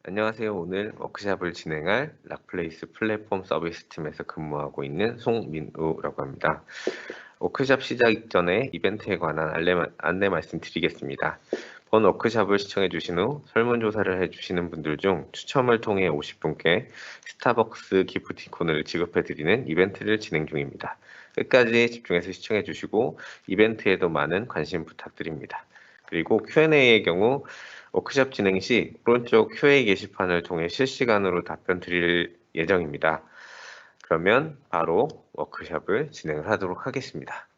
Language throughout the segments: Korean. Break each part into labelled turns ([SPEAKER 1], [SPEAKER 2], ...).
[SPEAKER 1] 안녕하세요. 오늘 워크샵을 진행할 락플레이스 플랫폼 서비스 팀에서 근무하고 있는 송민우라고 합니다. 워크샵 시작 전에 이벤트에 관한 안내 말씀드리겠습니다. 본 워크샵을 시청해 주신 후 설문조사를 해주시는 분들 중 추첨을 통해 50분께 스타벅스 기프티콘을 지급해 드리는 이벤트를 진행 중입니다. 끝까지 집중해서 시청해 주시고 이벤트에도 많은 관심 부탁드립니다. 그리고 Q&A의 경우 워크샵 진행 시 오른쪽 QA 게시판을 통해 실시간으로 답변 드릴 예정입니다. 그러면 바로 워크샵을 진행을 하도록 하겠습니다.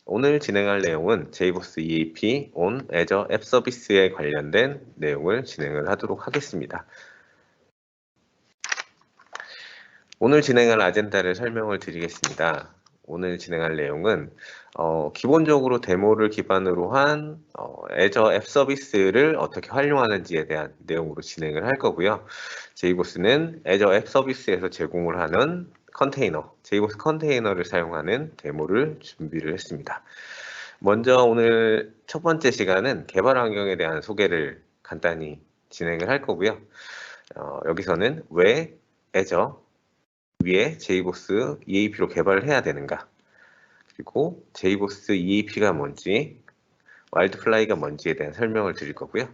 [SPEAKER 1] 오늘 진행할 내용은 JBoss EAP on Azure 앱 서비스에 관련된 내용을 진행을 하도록 하겠습니다. 오늘 진행할 아젠다를 설명을 드리겠습니다. 오늘 진행할 내용은 기본적으로 데모를 기반으로 한 Azure 앱 서비스를 어떻게 활용하는지에 대한 내용으로 진행을 할 거고요. JBoss는 Azure 앱 서비스에서 제공을 하는 컨테이너, JBoss 컨테이너를 사용하는 데모를 준비를 했습니다. 먼저 오늘 첫 번째 시간은 개발 환경에 대한 소개를 간단히 진행을 할 거고요. 여기서는 왜 Azure 위에 JBoss EAP로 개발을 해야 되는가, 그리고 JBoss EAP가 뭔지, 와일드플라이가 뭔지에 대한 설명을 드릴 거고요.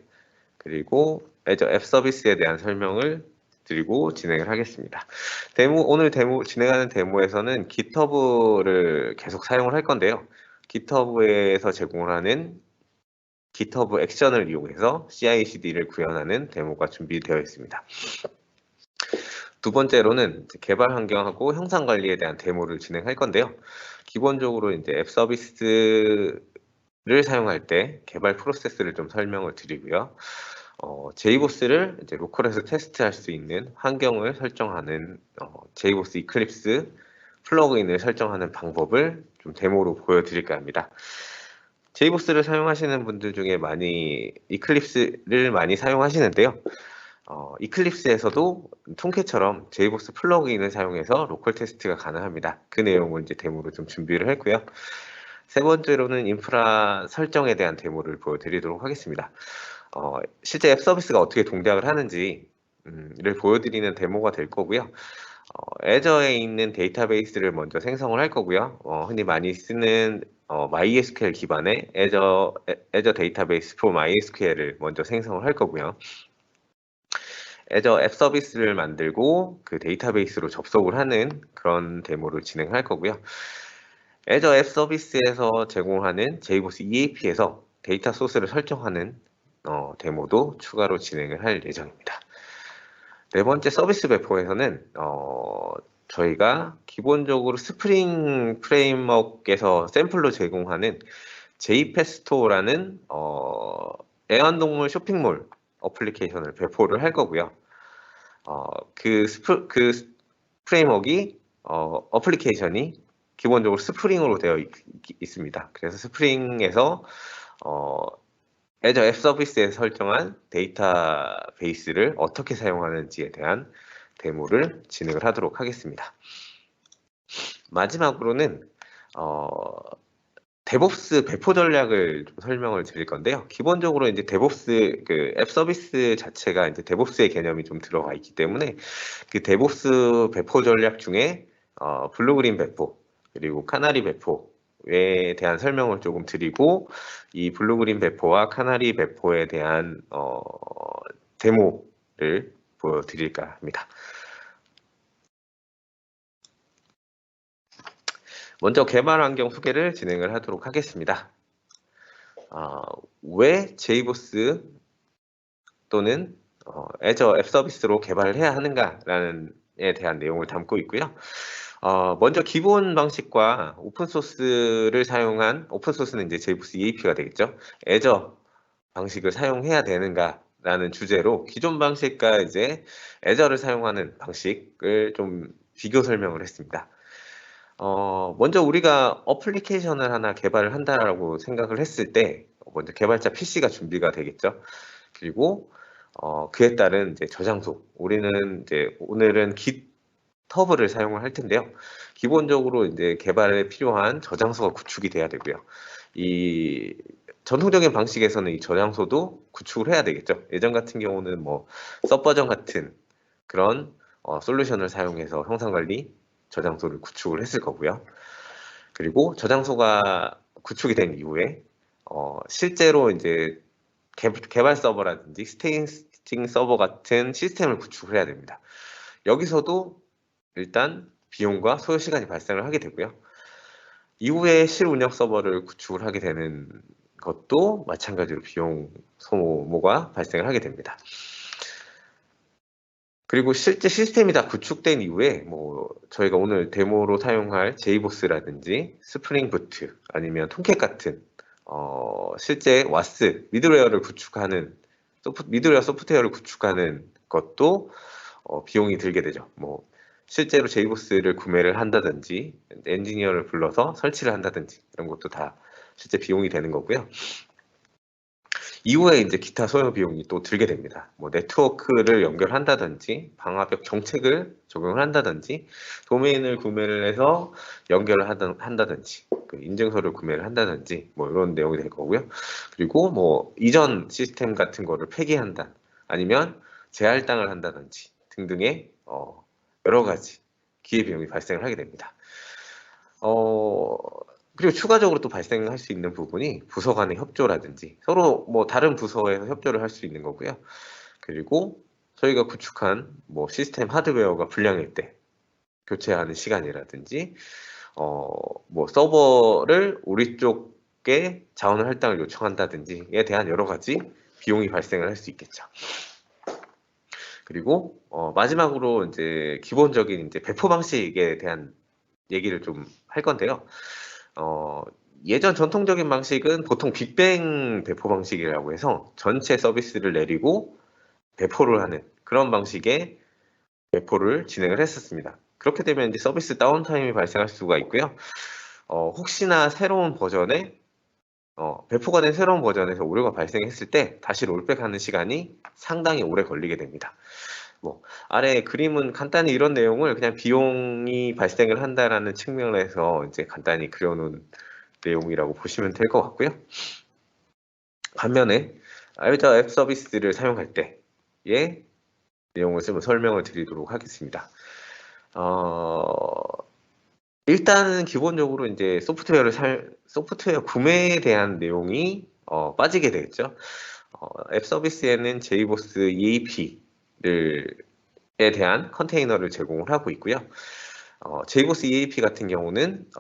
[SPEAKER 1] 그리고 Azure 앱 서비스에 대한 설명을 드리고 진행을 하겠습니다. 오늘 진행하는 데모에서는 GitHub를 계속 사용을 할 건데요. GitHub에서 제공을 하는 GitHub 액션을 이용해서 CI/CD를 구현하는 데모가 준비되어 있습니다. 두 번째로는 개발 환경하고 형상 관리에 대한 데모를 진행할 건데요. 기본적으로 이제 앱 서비스를 사용할 때 개발 프로세스를 좀 설명을 드리고요. JBoss를 이제 로컬에서 테스트할 수 있는 환경을 설정하는 JBoss 이클립스 플러그인을 설정하는 방법을 좀 데모로 보여드릴까 합니다. JBoss를 사용하시는 분들 중에 많이 이클립스를 많이 사용하시는데요. 이클립스에서도 톰캣처럼 JBoss 플러그인을 사용해서 로컬 테스트가 가능합니다. 그 내용을 이제 데모로 좀 준비를 했고요. 세 번째로는 인프라 설정에 대한 데모를 보여드리도록 하겠습니다. 실제 앱 서비스가 어떻게 동작을 하는지를 보여드리는 데모가 될 거고요. 애저에 있는 데이터베이스를 먼저 생성을 할 거고요. 흔히 많이 쓰는 MySQL 기반의 애저 데이터베이스 for MySQL을 먼저 생성을 할 거고요. 애저 앱 서비스를 만들고 그 데이터베이스로 접속을 하는 그런 데모를 진행할 거고요. 애저 앱 서비스에서 제공하는 JBoss EAP에서 데이터 소스를 설정하는 데모도 추가로 진행을 할 예정입니다. 네 번째 서비스 배포에서는 저희가 기본적으로 스프링 프레임워크에서 샘플로 제공하는 JPESTO라는 애완동물 쇼핑몰 어플리케이션을 배포를 할 거고요. 그 프레임워크이 어플리케이션이 기본적으로 스프링으로 되어 있습니다. 그래서 스프링에서 애저 앱 서비스에 설정한 데이터베이스를 어떻게 사용하는지에 대한 데모를 진행을 하도록 하겠습니다. 마지막으로는 데브옵스 배포 전략을 좀 설명을 드릴 건데요. 기본적으로 이제 데브옵스 그 앱 서비스 자체가 이제 데브옵스의 개념이 좀 들어가 있기 때문에 그 데브옵스 배포 전략 중에 블루그린 배포 그리고 카나리 배포에 대한 설명을 조금 드리고 이 블루그린 배포와 카나리 배포에 대한 데모를 보여드릴까 합니다. 먼저 개발 환경 소개를 진행을 하도록 하겠습니다. 왜 JBoss 또는 애저 앱 서비스로 개발을 해야 하는가라는 에 대한 내용을 담고 있고요. 먼저 기본 방식과 오픈소스를 사용한 오픈소스는 이제 JBoss EAP가 되겠죠. 애저 방식을 사용해야 되는가라는 주제로 기존 방식과 이제 애저를 사용하는 방식을 좀 비교 설명을 했습니다. 먼저 우리가 어플리케이션을 하나 개발을 한다라고 생각을 했을 때 먼저 개발자 PC가 준비가 되겠죠. 그리고 그에 따른 이제 저장소. 우리는 이제 오늘은 GitHub를 사용을 할 텐데요. 기본적으로 이제 개발에 필요한 저장소가 구축이 돼야 되고요. 이 전통적인 방식에서는 이 저장소도 구축을 해야 되겠죠. 예전 같은 경우는 뭐 서버전 같은 그런 솔루션을 사용해서 형상관리 저장소를 구축을 했을 거고요. 그리고 저장소가 구축이 된 이후에 실제로 이제 개발 서버라든지 스테이징 서버 같은 시스템을 구축을 해야 됩니다. 여기서도 일단 비용과 소요 시간이 발생을 하게 되고요. 이후에 실운영 서버를 구축을 하게 되는 것도 마찬가지로 비용 소모가 발생을 하게 됩니다. 그리고 실제 시스템이 다 구축된 이후에 뭐 저희가 오늘 데모로 사용할 제이보스라든지 스프링 부트 아니면 톰캣 같은 실제 와스 미드웨어를 구축하는 미드웨어 소프트웨어를 구축하는 것도 비용이 들게 되죠. 뭐 실제로 제이보스를 구매를 한다든지 엔지니어를 불러서 설치를 한다든지 이런 것도 다 실제 비용이 되는 거고요. 이후에 이제 기타 소요 비용이 또 들게 됩니다. 뭐 네트워크를 연결한다든지 방화벽 정책을 적용을 한다든지 도메인을 구매를 해서 연결을 한다든지 그 인증서를 구매를 한다든지 뭐 이런 내용이 될 거고요. 그리고 뭐 이전 시스템 같은 거를 폐기한다 아니면 재할당을 한다든지 등등의 여러 가지 기회비용이 발생을 하게 됩니다. 그리고 추가적으로 또 발생할 수 있는 부분이 부서 간의 협조라든지 서로 뭐 다른 부서에서 협조를 할 수 있는 거고요. 그리고 저희가 구축한 뭐 시스템 하드웨어가 불량일 때 교체하는 시간이라든지 뭐 서버를 우리 쪽에 자원 할당을 요청한다든지에 대한 여러 가지 비용이 발생을 할 수 있겠죠. 그리고 마지막으로 이제 기본적인 이제 배포 방식에 대한 얘기를 좀 할 건데요. 예전 전통적인 방식은 보통 빅뱅 배포 방식이라고 해서 전체 서비스를 내리고 배포를 하는 그런 방식의 배포를 진행을 했었습니다. 그렇게 되면 이제 서비스 다운타임이 발생할 수가 있고요. 혹시나 새로운 버전에 배포가 된 새로운 버전에서 오류가 발생했을 때 다시 롤백하는 시간이 상당히 오래 걸리게 됩니다. 뭐 아래 그림은 간단히 이런 내용을 그냥 비용이 발생을 한다라는 측면에서 이제 간단히 그려놓은 내용이라고 보시면 될 것 같고요. 반면에 Azure 앱 서비스를 사용할 때의 내용을 좀 설명을 드리도록 하겠습니다. 일단은 기본적으로 이제 소프트웨어 구매에 대한 내용이 빠지게 되겠죠. 앱 서비스에는 JBoss EAP에 대한 컨테이너를 제공을 하고 있고요. JBoss EAP 같은 경우는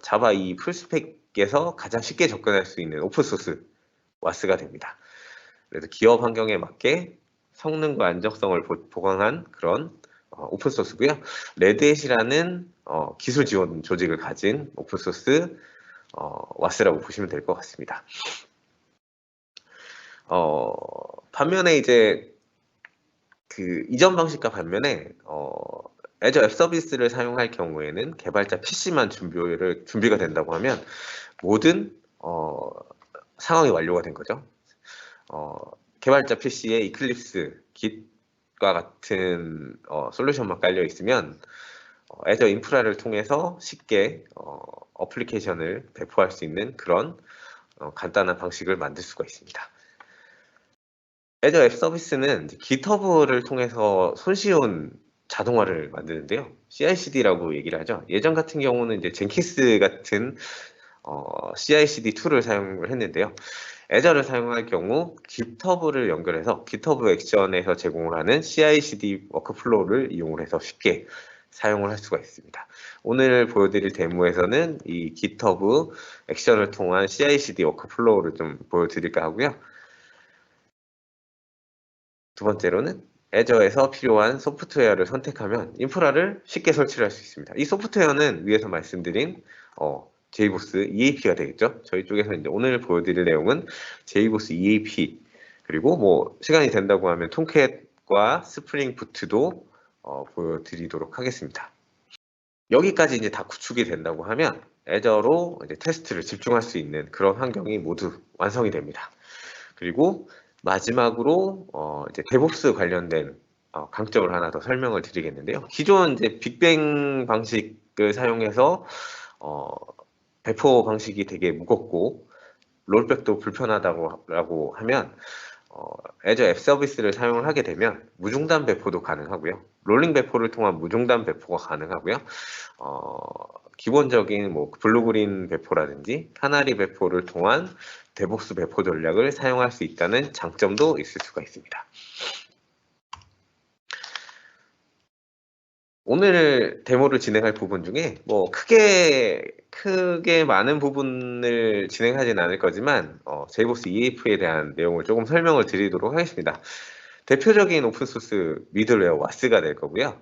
[SPEAKER 1] 자바 이 풀스펙에서 가장 쉽게 접근할 수 있는 오픈소스 와스가 됩니다. 그래서 기업 환경에 맞게 성능과 안정성을 보강한 그런 오픈소스고요. 레드햇이라는 기술 지원 조직을 가진 오픈소스 와스라고 보시면 될 것 같습니다. 반면에 이제 그 이전 방식과 반면에 Azure 앱 서비스를 사용할 경우에는 개발자 PC만 준비가 된다고 하면 모든 상황이 완료가 된 거죠. 개발자 PC에 이클립스, Git과 같은 솔루션만 깔려 있으면 Azure 인프라를 통해서 쉽게 어플리케이션을 배포할 수 있는 그런 간단한 방식을 만들 수가 있습니다. Azure 앱 서비스는 GitHub를 통해서 손쉬운 자동화를 만드는데요. CI/CD라고 얘기를 하죠. 예전 같은 경우는 이제 젠킨스 같은 CI/CD 툴을 사용을 했는데요. Azure를 사용할 경우 GitHub를 연결해서 GitHub 액션에서 제공을 하는 CI/CD 워크플로우를 이용을 해서 쉽게 사용을 할 수가 있습니다. 오늘 보여드릴 데모에서는 이 GitHub 액션을 통한 CI/CD 워크플로우를 좀 보여드릴까 하고요. 두 번째로는 Azure에서 필요한 소프트웨어를 선택하면 인프라를 쉽게 설치를 할 수 있습니다. 이 소프트웨어는 위에서 말씀드린 JBoss EAP가 되겠죠. 저희 쪽에서 이제 오늘 보여드릴 내용은 JBoss EAP 그리고 뭐 시간이 된다고 하면 톰캣과 스프링 부트도 보여드리도록 하겠습니다. 여기까지 이제 다 구축이 된다고 하면 Azure로 이제 테스트를 집중할 수 있는 그런 환경이 모두 완성이 됩니다. 그리고 마지막으로 이제 DevOps 관련된 강점을 하나 더 설명을 드리겠는데요. 기존 이제 빅뱅 방식을 사용해서 배포 방식이 되게 무겁고 롤백도 불편하다고 하면 애저 앱 서비스를 사용을 하게 되면 무중단 배포도 가능하고요. 롤링 배포를 통한 무중단 배포가 가능하고요. 기본적인 뭐 블루그린 배포라든지 카나리 배포를 통한 대복수 배포 전략을 사용할 수 있다는 장점도 있을 수가 있습니다. 오늘 데모를 진행할 부분 중에 뭐 크게 많은 부분을 진행하진 않을 거지만 제이보스 EAF에 대한 내용을 조금 설명을 드리도록 하겠습니다. 대표적인 오픈소스 미들웨어 와스가 될 거고요.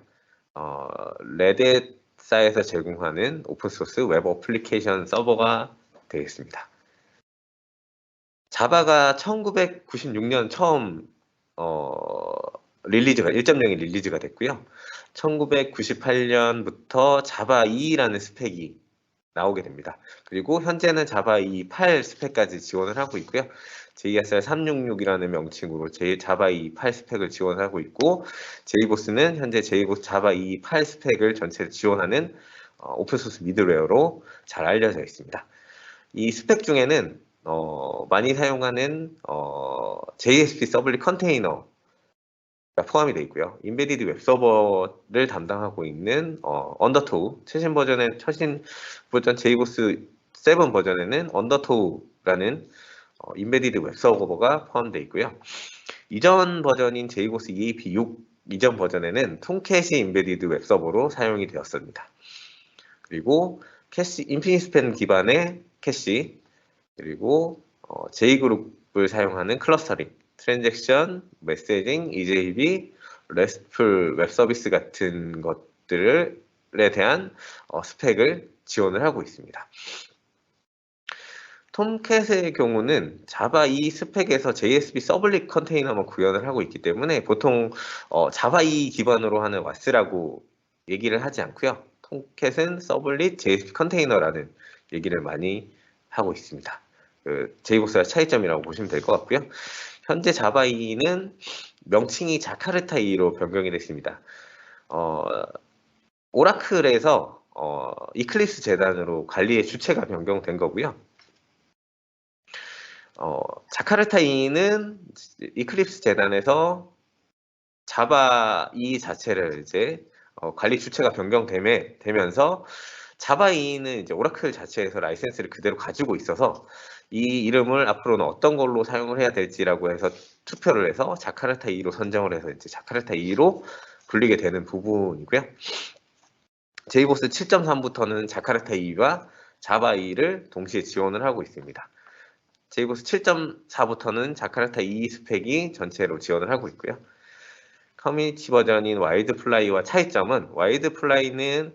[SPEAKER 1] 레드사에서 제공하는 오픈소스 웹 어플리케이션 서버가 되겠습니다. 자바가 1996년 처음 릴리즈가 1.0이 릴리즈가 됐고요. 1998년부터 자바 2라는 스펙이 나오게 됩니다. 그리고 현재는 자바 2 8 스펙까지 지원을 하고 있고요. JSR 366이라는 명칭으로 자바 2 8 스펙을 지원하고 있고, 제이보스는 현재 제이보스 자바 2 8 스펙을 전체를 지원하는 오픈소스 미들웨어로 잘 알려져 있습니다. 이 스펙 중에는 많이 사용하는 JSP 서블릿 컨테이너가 포함이 되어 있고요. 인베디드 웹서버를 담당하고 있는 언더토우, 최신 버전 제이보스 7 버전에는 언더토우라는 인베디드 웹서버가 포함되어 있고요. 이전 버전인 제이보스 EAP 6 이전 버전에는 톰캣이 인베디드 웹서버로 사용이 되었습니다. 그리고 캐시, 인피니스팬 기반의 캐시, 그리고 J그룹을 사용하는 클러스터링, 트랜잭션, 메시징, EJB, RESTful 웹 서비스 같은 것들에 대한 스펙을 지원을 하고 있습니다. 톰캣의 경우는 자바 2 스펙에서 JSP 서블릿 컨테이너만 구현을 하고 있기 때문에 보통 자바 2 기반으로 하는 와스라고 얘기를 하지 않고요. 톰캣은 서블릿 JSP 컨테이너라는 얘기를 많이 하고 있습니다. 제이보스와 차이점이라고 보시면 될 것 같고요. 현재 자바 2는 명칭이 자카르타 2로 변경이 됐습니다. 오라클에서 이클립스 재단으로 관리의 주체가 변경된 거고요. 자카르타 2는 이클립스 재단에서 자바 2 자체를 이제 관리 주체가 변경되면서 자바 2는 이제 오라클 자체에서 라이센스를 그대로 가지고 있어서 이 이름을 앞으로는 어떤 걸로 사용을 해야 될지라고 해서 투표를 해서 자카르타 2로 선정을 해서 이제 자카르타 2로 불리게 되는 부분이고요. 제이보스 7.3부터는 자카르타 2와 자바 2를 동시에 지원을 하고 있습니다. 제이보스 7.4부터는 자카르타 2 스펙이 전체로 지원을 하고 있고요. 커뮤니티 버전인 와일드플라이와 차이점은, 와일드플라이는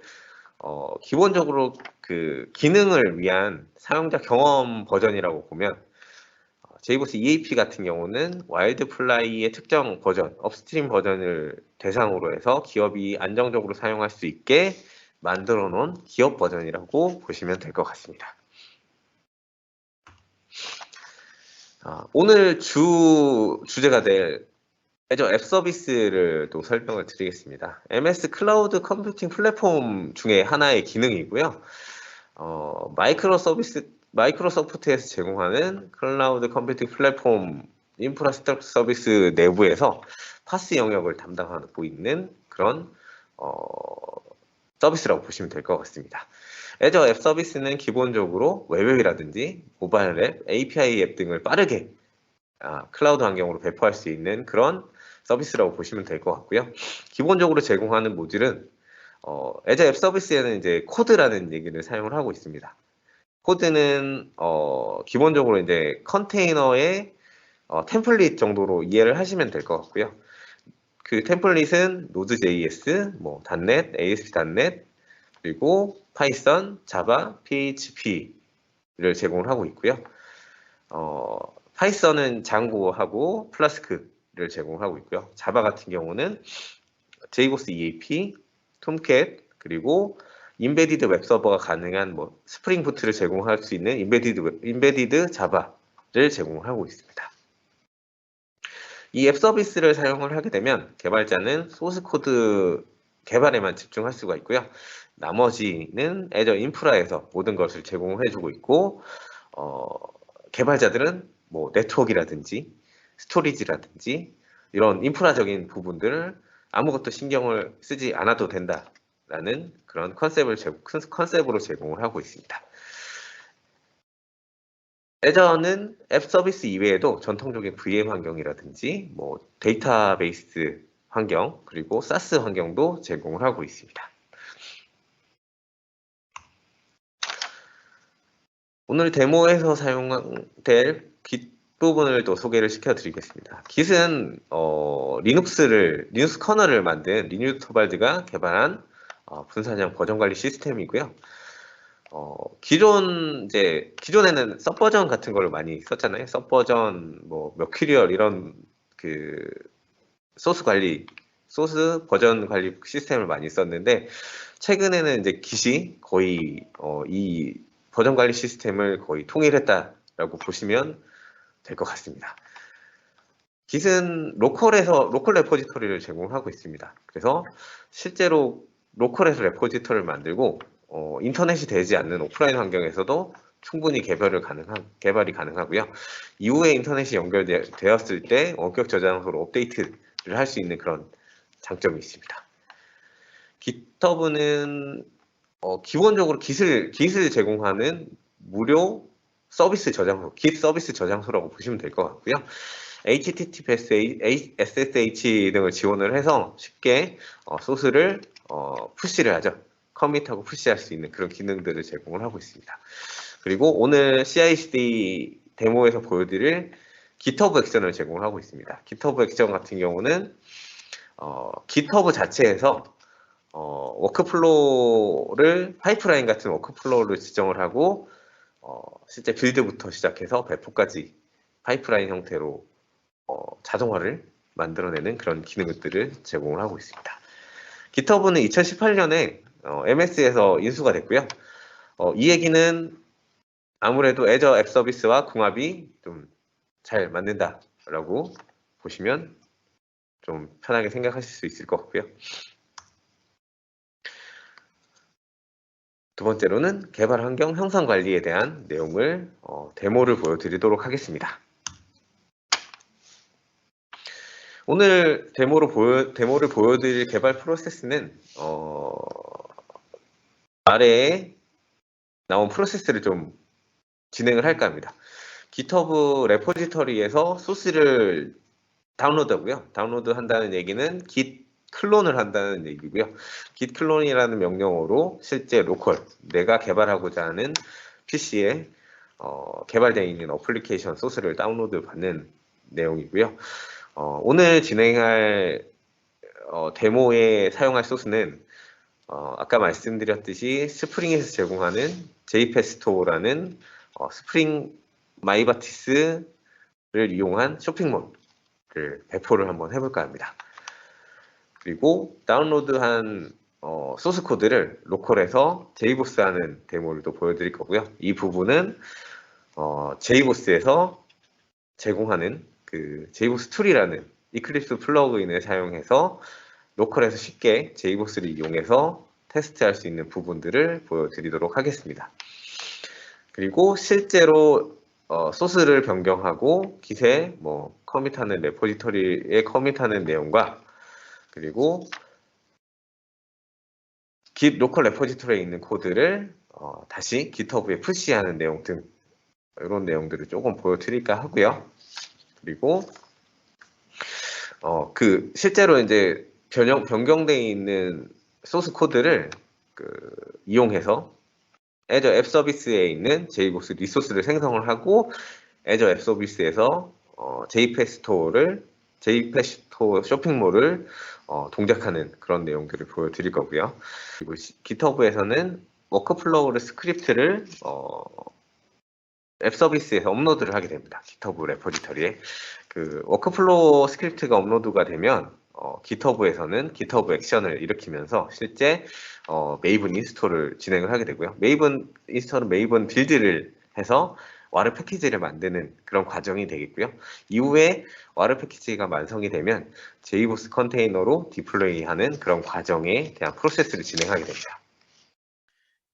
[SPEAKER 1] 기본적으로 그 기능을 위한 사용자 경험 버전이라고 보면, 제이보스 EAP 같은 경우는 와일드플라이의 특정 버전, 업스트림 버전을 대상으로 해서 기업이 안정적으로 사용할 수 있게 만들어 놓은 기업 버전이라고 보시면 될 것 같습니다. 오늘 주제가 될 애저 앱 서비스를 또 설명을 드리겠습니다. MS 클라우드 컴퓨팅 플랫폼 중에 하나의 기능이고요. 마이크로소프트에서 제공하는 클라우드 컴퓨팅 플랫폼 인프라스트럭처 서비스 내부에서 파스 영역을 담당하고 있는 그런 서비스라고 보시면 될 것 같습니다. 애저 앱 서비스는 기본적으로 웹앱이라든지 모바일 앱, API 앱 등을 빠르게 클라우드 환경으로 배포할 수 있는 그런 서비스라고 보시면 될 것 같고요. 기본적으로 제공하는 모듈은 애저 앱 서비스에는 이제 코드라는 얘기를 사용을 하고 있습니다. 코드는 기본적으로 이제 컨테이너의 템플릿 정도로 이해를 하시면 될 것 같고요. 그 템플릿은 Node.js, 뭐 .NET, ASP.NET, 그리고 파이썬, 자바, PHP를 제공을 하고 있고요. 파이썬은 장고하고 플라스크를 제공하고 있고요. 자바 같은 경우는 제이보스 EAP, 톰캣, 그리고 인베디드 웹서버가 가능한 뭐 스프링 부트를 제공할 수 있는 인베디드 자바를 제공하고 있습니다. 이 앱 서비스를 사용을 하게 되면 개발자는 소스 코드 개발에만 집중할 수가 있고요. 나머지는 애저 인프라에서 모든 것을 제공을 해주고 있고, 개발자들은 뭐 네트워크라든지 스토리지라든지 이런 인프라적인 부분들을 아무것도 신경을 쓰지 않아도 된다라는 그런 컨셉으로 제공을 하고 있습니다. 애저는 앱 서비스 이외에도 전통적인 VM 환경이라든지 뭐 데이터베이스 환경 그리고 사스 환경도 제공을 하고 있습니다. 오늘 데모에서 사용될 Git 부분을 또 소개를 시켜드리겠습니다. Git은 리눅스 커널을 만든 리누스 토발드가 개발한 분산형 버전 관리 시스템이고요. 기존에는 서버전 같은 걸 많이 썼잖아요. 서버전, 뭐 머큐리얼 이런 그 소스 버전 관리 시스템을 많이 썼는데 최근에는 이제 Git이 거의 이 버전 관리 시스템을 거의 통일했다라고 보시면 될 것 같습니다. Git은 로컬 레포지토리를 제공하고 있습니다. 그래서 실제로 로컬에서 레포지토리를 만들고 인터넷이 되지 않는 오프라인 환경에서도 충분히 개발이 가능하고요. 이후에 인터넷이 연결되었을 때 원격 저장소로 업데이트를 할 수 있는 그런 장점이 있습니다. GitHub는 기본적으로 Git을 제공하는 무료 서비스 저장소, Git 서비스 저장소라고 보시면 될 것 같고요. HTTPS, SSH 등을 지원을 해서 쉽게 소스를 푸시를 하죠. 커밋하고 푸시할 수 있는 그런 기능들을 제공을 하고 있습니다. 그리고 오늘 CI/CD 데모에서 보여드릴 GitHub 액션을 제공을 하고 있습니다. GitHub 액션 같은 경우는 GitHub 자체에서 워크플로우를 파이프라인 같은 워크플로우를 지정을 하고 실제 빌드부터 시작해서 배포까지 파이프라인 형태로 자동화를 만들어내는 그런 기능들을 제공을 하고 있습니다. GitHub는 2018년에 MS에서 인수가 됐고요. 이 얘기는 아무래도 애저 앱 서비스와 궁합이 좀 잘 맞는다라고 보시면 좀 편하게 생각하실 수 있을 것 같고요. 두 번째로는 개발 환경 형성 관리에 대한 내용을 데모를 보여드리도록 하겠습니다. 오늘 데모를 보여드릴 개발 프로세스는 아래에 나온 프로세스를 좀 진행을 할까 합니다. GitHub 레포지터리에서 소스를 다운로드하고요. 다운로드한다는 얘기는 Git 클론을 한다는 얘기고요. Git 클론이라는 명령어로 실제 로컬, 내가 개발하고자 하는 PC에 개발되어 있는 어플리케이션 소스를 다운로드 받는 내용이고요. 오늘 진행할 데모에 사용할 소스는 아까 말씀드렸듯이 스프링에서 제공하는 jpesto라는 스프링 마이바티스를 이용한 쇼핑몰을 배포를 한번 해볼까 합니다. 그리고 다운로드한 소스 코드를 로컬에서 JBoss하는 데모를 또 보여드릴 거고요. 이 부분은 JBoss에서 제공하는 그 JBoss 툴이라는 이클립스 플러그인을 사용해서 로컬에서 쉽게 JBoss를 이용해서 테스트할 수 있는 부분들을 보여드리도록 하겠습니다. 그리고 실제로 소스를 변경하고 Git에 뭐 커밋하는 레포지터리에 커밋하는 내용과 그리고 Git 로컬 레포지터리에 있는 코드를 다시 GitHub에 푸시하는 내용 등 이런 내용들을 조금 보여드릴까 하고요. 그리고 실제로 이제 변경되어 있는 소스 코드를 이용해서 애저 앱 서비스에 있는 JBoss 리소스를 생성을 하고 애저 앱 서비스에서 JPEG 스토어 쇼핑몰을 동작하는 그런 내용들을 보여드릴 거고요. 그리고 GitHub에서는 워크플로우 스크립트를 앱 서비스에서 업로드를 하게 됩니다. GitHub 레포지터리에 그 워크플로우 스크립트가 업로드가 되면 GitHub에서는 GitHub 액션을 일으키면서 실제 메이븐 인스톨을 진행을 하게 되고요. 메이븐 인스톨은 메이븐 빌드를 해서 와르 패키지를 만드는 그런 과정이 되겠고요. 이후에 와르 패키지가 완성이 되면 JBoss 컨테이너로 디플로이하는 그런 과정에 대한 프로세스를 진행하게 됩니다.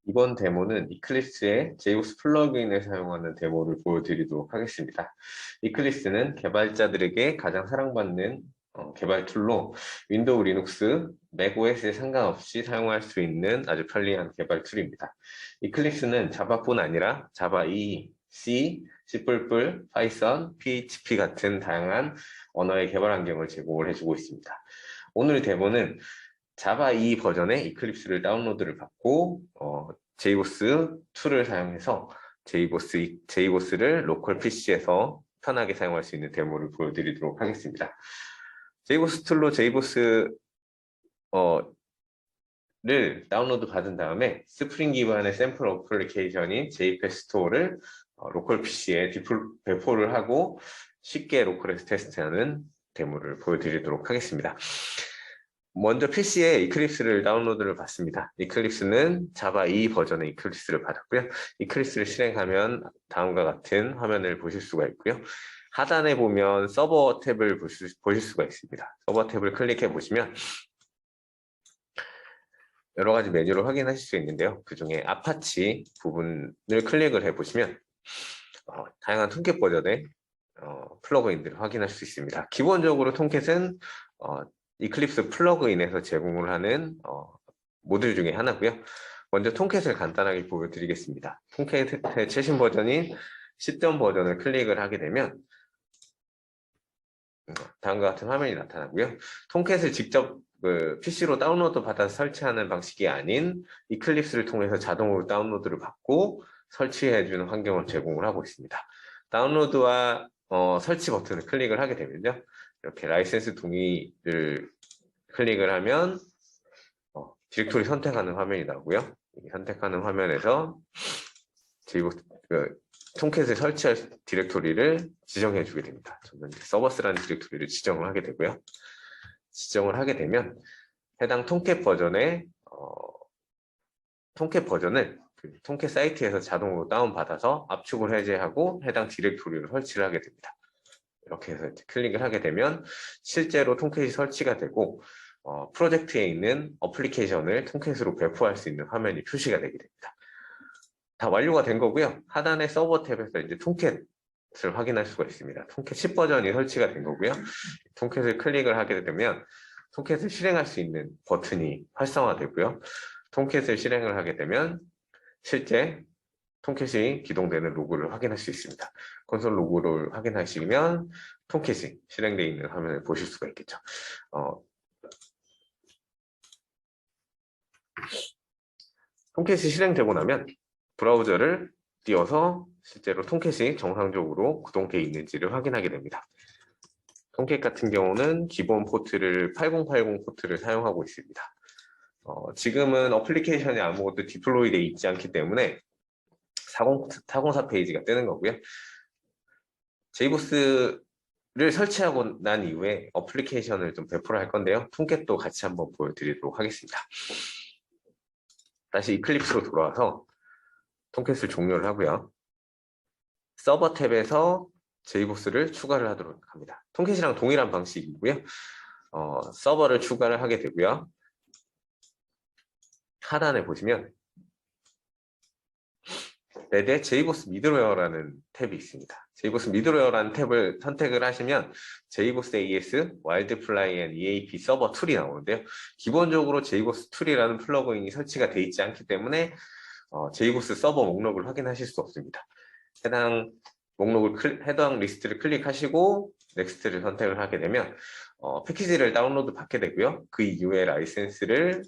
[SPEAKER 1] 이번 데모는 이클립스의 제이보스 플러그인을 사용하는 데모를 보여드리도록 하겠습니다. 이클립스는 개발자들에게 가장 사랑받는 개발 툴로 윈도우, 리눅스, 맥OS에 상관없이 사용할 수 있는 아주 편리한 개발 툴입니다. 이클립스는 자바뿐 아니라 자바 EE, C, C++, 파이썬, PHP 같은 다양한 언어의 개발 환경을 제공을 해주고 있습니다. 오늘 데모는 자바 2 버전의 이클립스를 다운로드를 받고 제이보스 툴을 사용해서 제이보스를 로컬 PC에서 편하게 사용할 수 있는 데모를 보여드리도록 하겠습니다. 제이보스 툴로 제이보스를 다운로드 받은 다음에 스프링 기반의 샘플 어플리케이션인 JPEG 스토어를 로컬 PC에 배포를 하고 쉽게 로컬에서 테스트하는 데모를 보여드리도록 하겠습니다. 먼저 PC에 이클립스를 다운로드를 받습니다. 이클립스는 자바 2 버전의 이클립스를 받았고요. 이클립스를 실행하면 다음과 같은 화면을 보실 수가 있고요. 하단에 보면 서버 탭을 보실 수가 있습니다. 서버 탭을 클릭해 보시면 여러 가지 메뉴를 확인하실 수 있는데요. 그 중에 아파치 부분을 클릭을 해 보시면 다양한 톰캣 버전의 플러그인들을 확인할 수 있습니다. 기본적으로 톰캣은 이클립스 플러그인에서 제공을 하는 모듈 중에 하나고요. 먼저 톰캣을 간단하게 보여드리겠습니다. 톰캣의 최신 버전인 10점 버전을 클릭을 하게 되면 다음과 같은 화면이 나타나고요. 톰캣을 직접 PC로 다운로드 받아서 설치하는 방식이 아닌 이클립스를 통해서 자동으로 다운로드를 받고 설치해주는 환경을 제공을 하고 있습니다. 다운로드와 설치 버튼을 클릭을 하게 되면요. 이렇게 라이센스 동의를 클릭을 하면 디렉토리 선택하는 화면이 나오고요. 선택하는 화면에서 톰캣을 설치할 디렉토리를 지정해 주게 됩니다. 저는 서버스라는 디렉토리를 지정을 하게 되고요. 지정을 하게 되면 해당 톰캣 버전의 톰캣 버전을 톰캣 사이트에서 자동으로 다운받아서 압축을 해제하고 해당 디렉토리를 설치를 하게 됩니다. 이렇게 해서 클릭을 하게 되면 실제로 톰캣이 설치가 되고 프로젝트에 있는 어플리케이션을 톰캣으로 배포할 수 있는 화면이 표시가 되게 됩니다. 다 완료가 된 거고요. 하단의 서버 탭에서 이제 톰캣을 확인할 수가 있습니다. 톰캣 10 버전이 설치가 된 거고요. 톰캣을 클릭을 하게 되면 톰캣을 실행할 수 있는 버튼이 활성화되고요. 톰캣을 실행을 하게 되면 실제 톰캣이 기동되는 로그를 확인할 수 있습니다. 콘솔 로그를 확인하시면 톰캣이 실행되어 있는 화면을 보실 수가 있겠죠. 톰캣이 실행되고 나면 브라우저를 띄워서 실제로 톰캣이 정상적으로 구동되어 있는지를 확인하게 됩니다. 톰캣 같은 경우는 기본 포트를 8080 포트를 사용하고 있습니다. 지금은 어플리케이션이 아무것도 디플로이 되어 있지 않기 때문에 404 페이지가 뜨는 거고요. 제이보스를 설치하고 난 이후에 어플리케이션을 좀 배포를 할 건데요. 톰캣도 같이 한번 보여드리도록 하겠습니다. 다시 이클립스로 돌아와서 톰캣을 종료를 하고요. 서버 탭에서 제이보스를 추가를 하도록 합니다. 톰캣이랑 동일한 방식이고요. 서버를 추가를 하게 되고요. 하단에 보시면 레드의 제이보스 미드웨어라는 탭이 있습니다. 제이보스 미드웨어라는 탭을 선택을 하시면 제이보스 AS, 와일드플라이 앤 EAP 서버 툴이 나오는데요. 기본적으로 제이보스 툴이라는 플러그인이 설치가 되어 있지 않기 때문에 제이보스 서버 목록을 확인하실 수 없습니다. 해당 리스트를 클릭하시고 넥스트를 선택을 하게 되면 패키지를 다운로드 받게 되고요. 그 이후에 라이센스를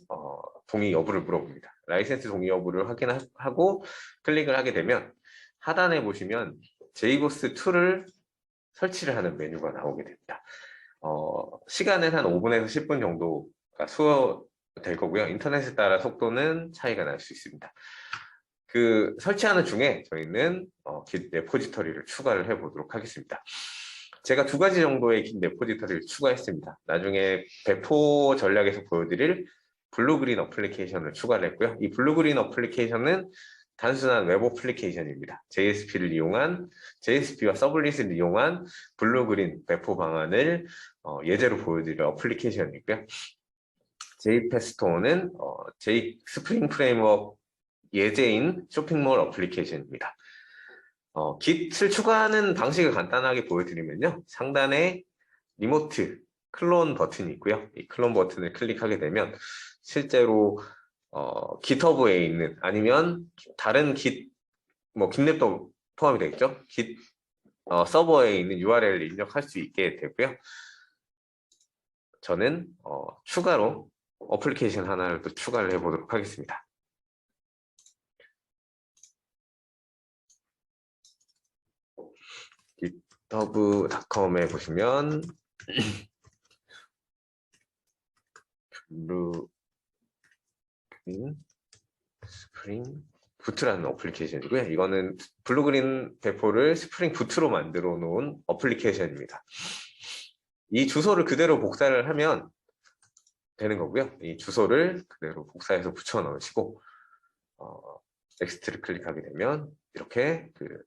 [SPEAKER 1] 동의 여부를 물어봅니다. 라이센스 동의 여부를 확인하고 클릭을 하게 되면 하단에 보시면 제이보스 툴을 설치를 하는 메뉴가 나오게 됩니다. 시간은 한 5분에서 10분 정도가 소요될 거고요. 인터넷에 따라 속도는 차이가 날 수 있습니다. 그 설치하는 중에 저희는 깃 레포지터리를 추가를 해보도록 하겠습니다. 제가 2가지 정도의 깃 레포지터리를 추가했습니다. 나중에 배포 전략에서 보여드릴 블루그린 어플리케이션을 추가를 했고요. 이 블루그린 어플리케이션은 단순한 웹 어플리케이션입니다. JSP와 서블릿을 이용한 블루그린 배포 방안을 예제로 보여드릴 어플리케이션이고요. JPEG 스토어는 스프링 프레임워크 예제인 쇼핑몰 어플리케이션입니다. 깃을 추가하는 방식을 간단하게 보여드리면요. 상단에 리모트 클론 버튼이 있고요. 이 클론 버튼을 클릭하게 되면 실제로 깃허브에 있는 아니면 다른 깃랩도 포함이 되겠죠. 깃 서버에 있는 URL을 입력할 수 있게 되고요. 저는 추가로 어플리케이션 하나를 또 추가를 해보도록 하겠습니다. github.com에 보시면 블루그린 스프링 부트라는 어플리케이션이고요. 이거는 블루그린 배포를 스프링 부트로 만들어 놓은 어플리케이션입니다. 이 주소를 그대로 복사를 하면 되는 거고요. 이 주소를 그대로 복사해서 붙여 넣으시고 넥스트를 클릭하게 되면 이렇게 그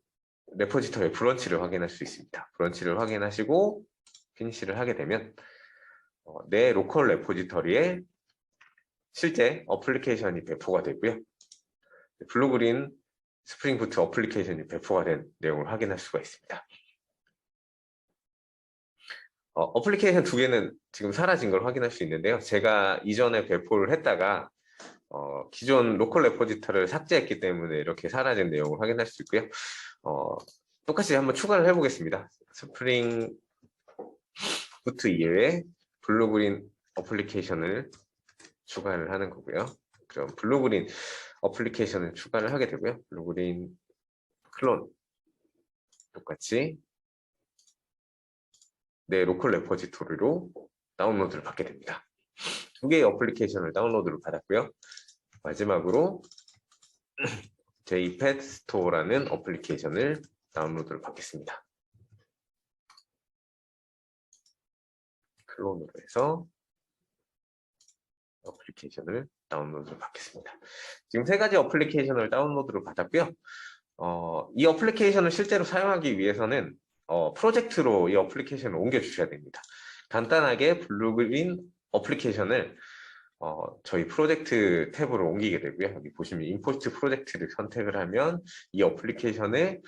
[SPEAKER 1] 레포지터의 브런치를 확인할 수 있습니다. 브런치를 확인하시고 피니시를 하게 되면 내 로컬 레포지터리에 실제 어플리케이션이 배포가 되고요. 블루그린 스프링 부트 어플리케이션이 배포가 된 내용을 확인할 수가 있습니다. 어플리케이션 두 개는 지금 사라진 걸 확인할 수 있는데요. 제가 이전에 배포를 했다가 기존 로컬 레포지터를 삭제했기 때문에 이렇게 사라진 내용을 확인할 수 있고요. 똑같이 한번 추가를 해보겠습니다. 스프링 부트 이외에 블루그린 어플리케이션을 추가를 하는 거고요. 그럼 블루그린 어플리케이션을 추가를 하게 되고요. 블루그린 클론 똑같이 내 로컬 레포지토리로 다운로드를 받게 됩니다. 두 개의 어플리케이션을 다운로드를 받았고요. 마지막으로 JPEG 스토어라는 어플리케이션을 다운로드를 받겠습니다. 클론으로 해서 어플리케이션을 다운로드를 받겠습니다. 지금 세 가지 어플리케이션을 다운로드를 받았고요. 이 어플리케이션을 실제로 사용하기 위해서는 프로젝트로 이 어플리케이션을 옮겨 주셔야 됩니다. 간단하게 블루그린 어플리케이션을 저희 프로젝트 탭으로 옮기게 되고요. 여기 보시면 임포트 프로젝트를 선택을 하면 이 어플리케이션을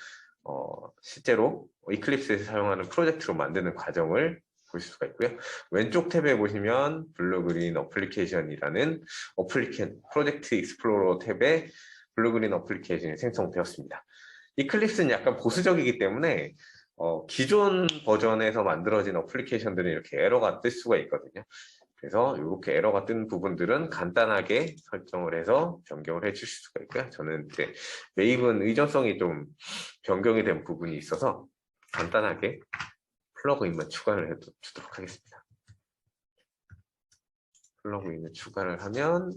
[SPEAKER 1] 실제로 이클립스에서 사용하는 프로젝트로 만드는 과정을 보실 수가 있고요. 왼쪽 탭에 보시면 블루그린 어플리케이션이라는 프로젝트 익스플로러 탭에 블루그린 어플리케이션이 생성되었습니다. 이클립스는 약간 보수적이기 때문에 기존 버전에서 만들어진 어플리케이션들은 이렇게 에러가 뜰 수가 있거든요. 그래서 이렇게 에러가 뜬 부분들은 간단하게 설정을 해서 변경을 해 주실 수가 있고요. 저는 이제 메이븐 의존성이 좀 변경이 된 부분이 있어서 간단하게 플러그인만 추가를 해 주도록 하겠습니다. 플러그인을 추가를 하면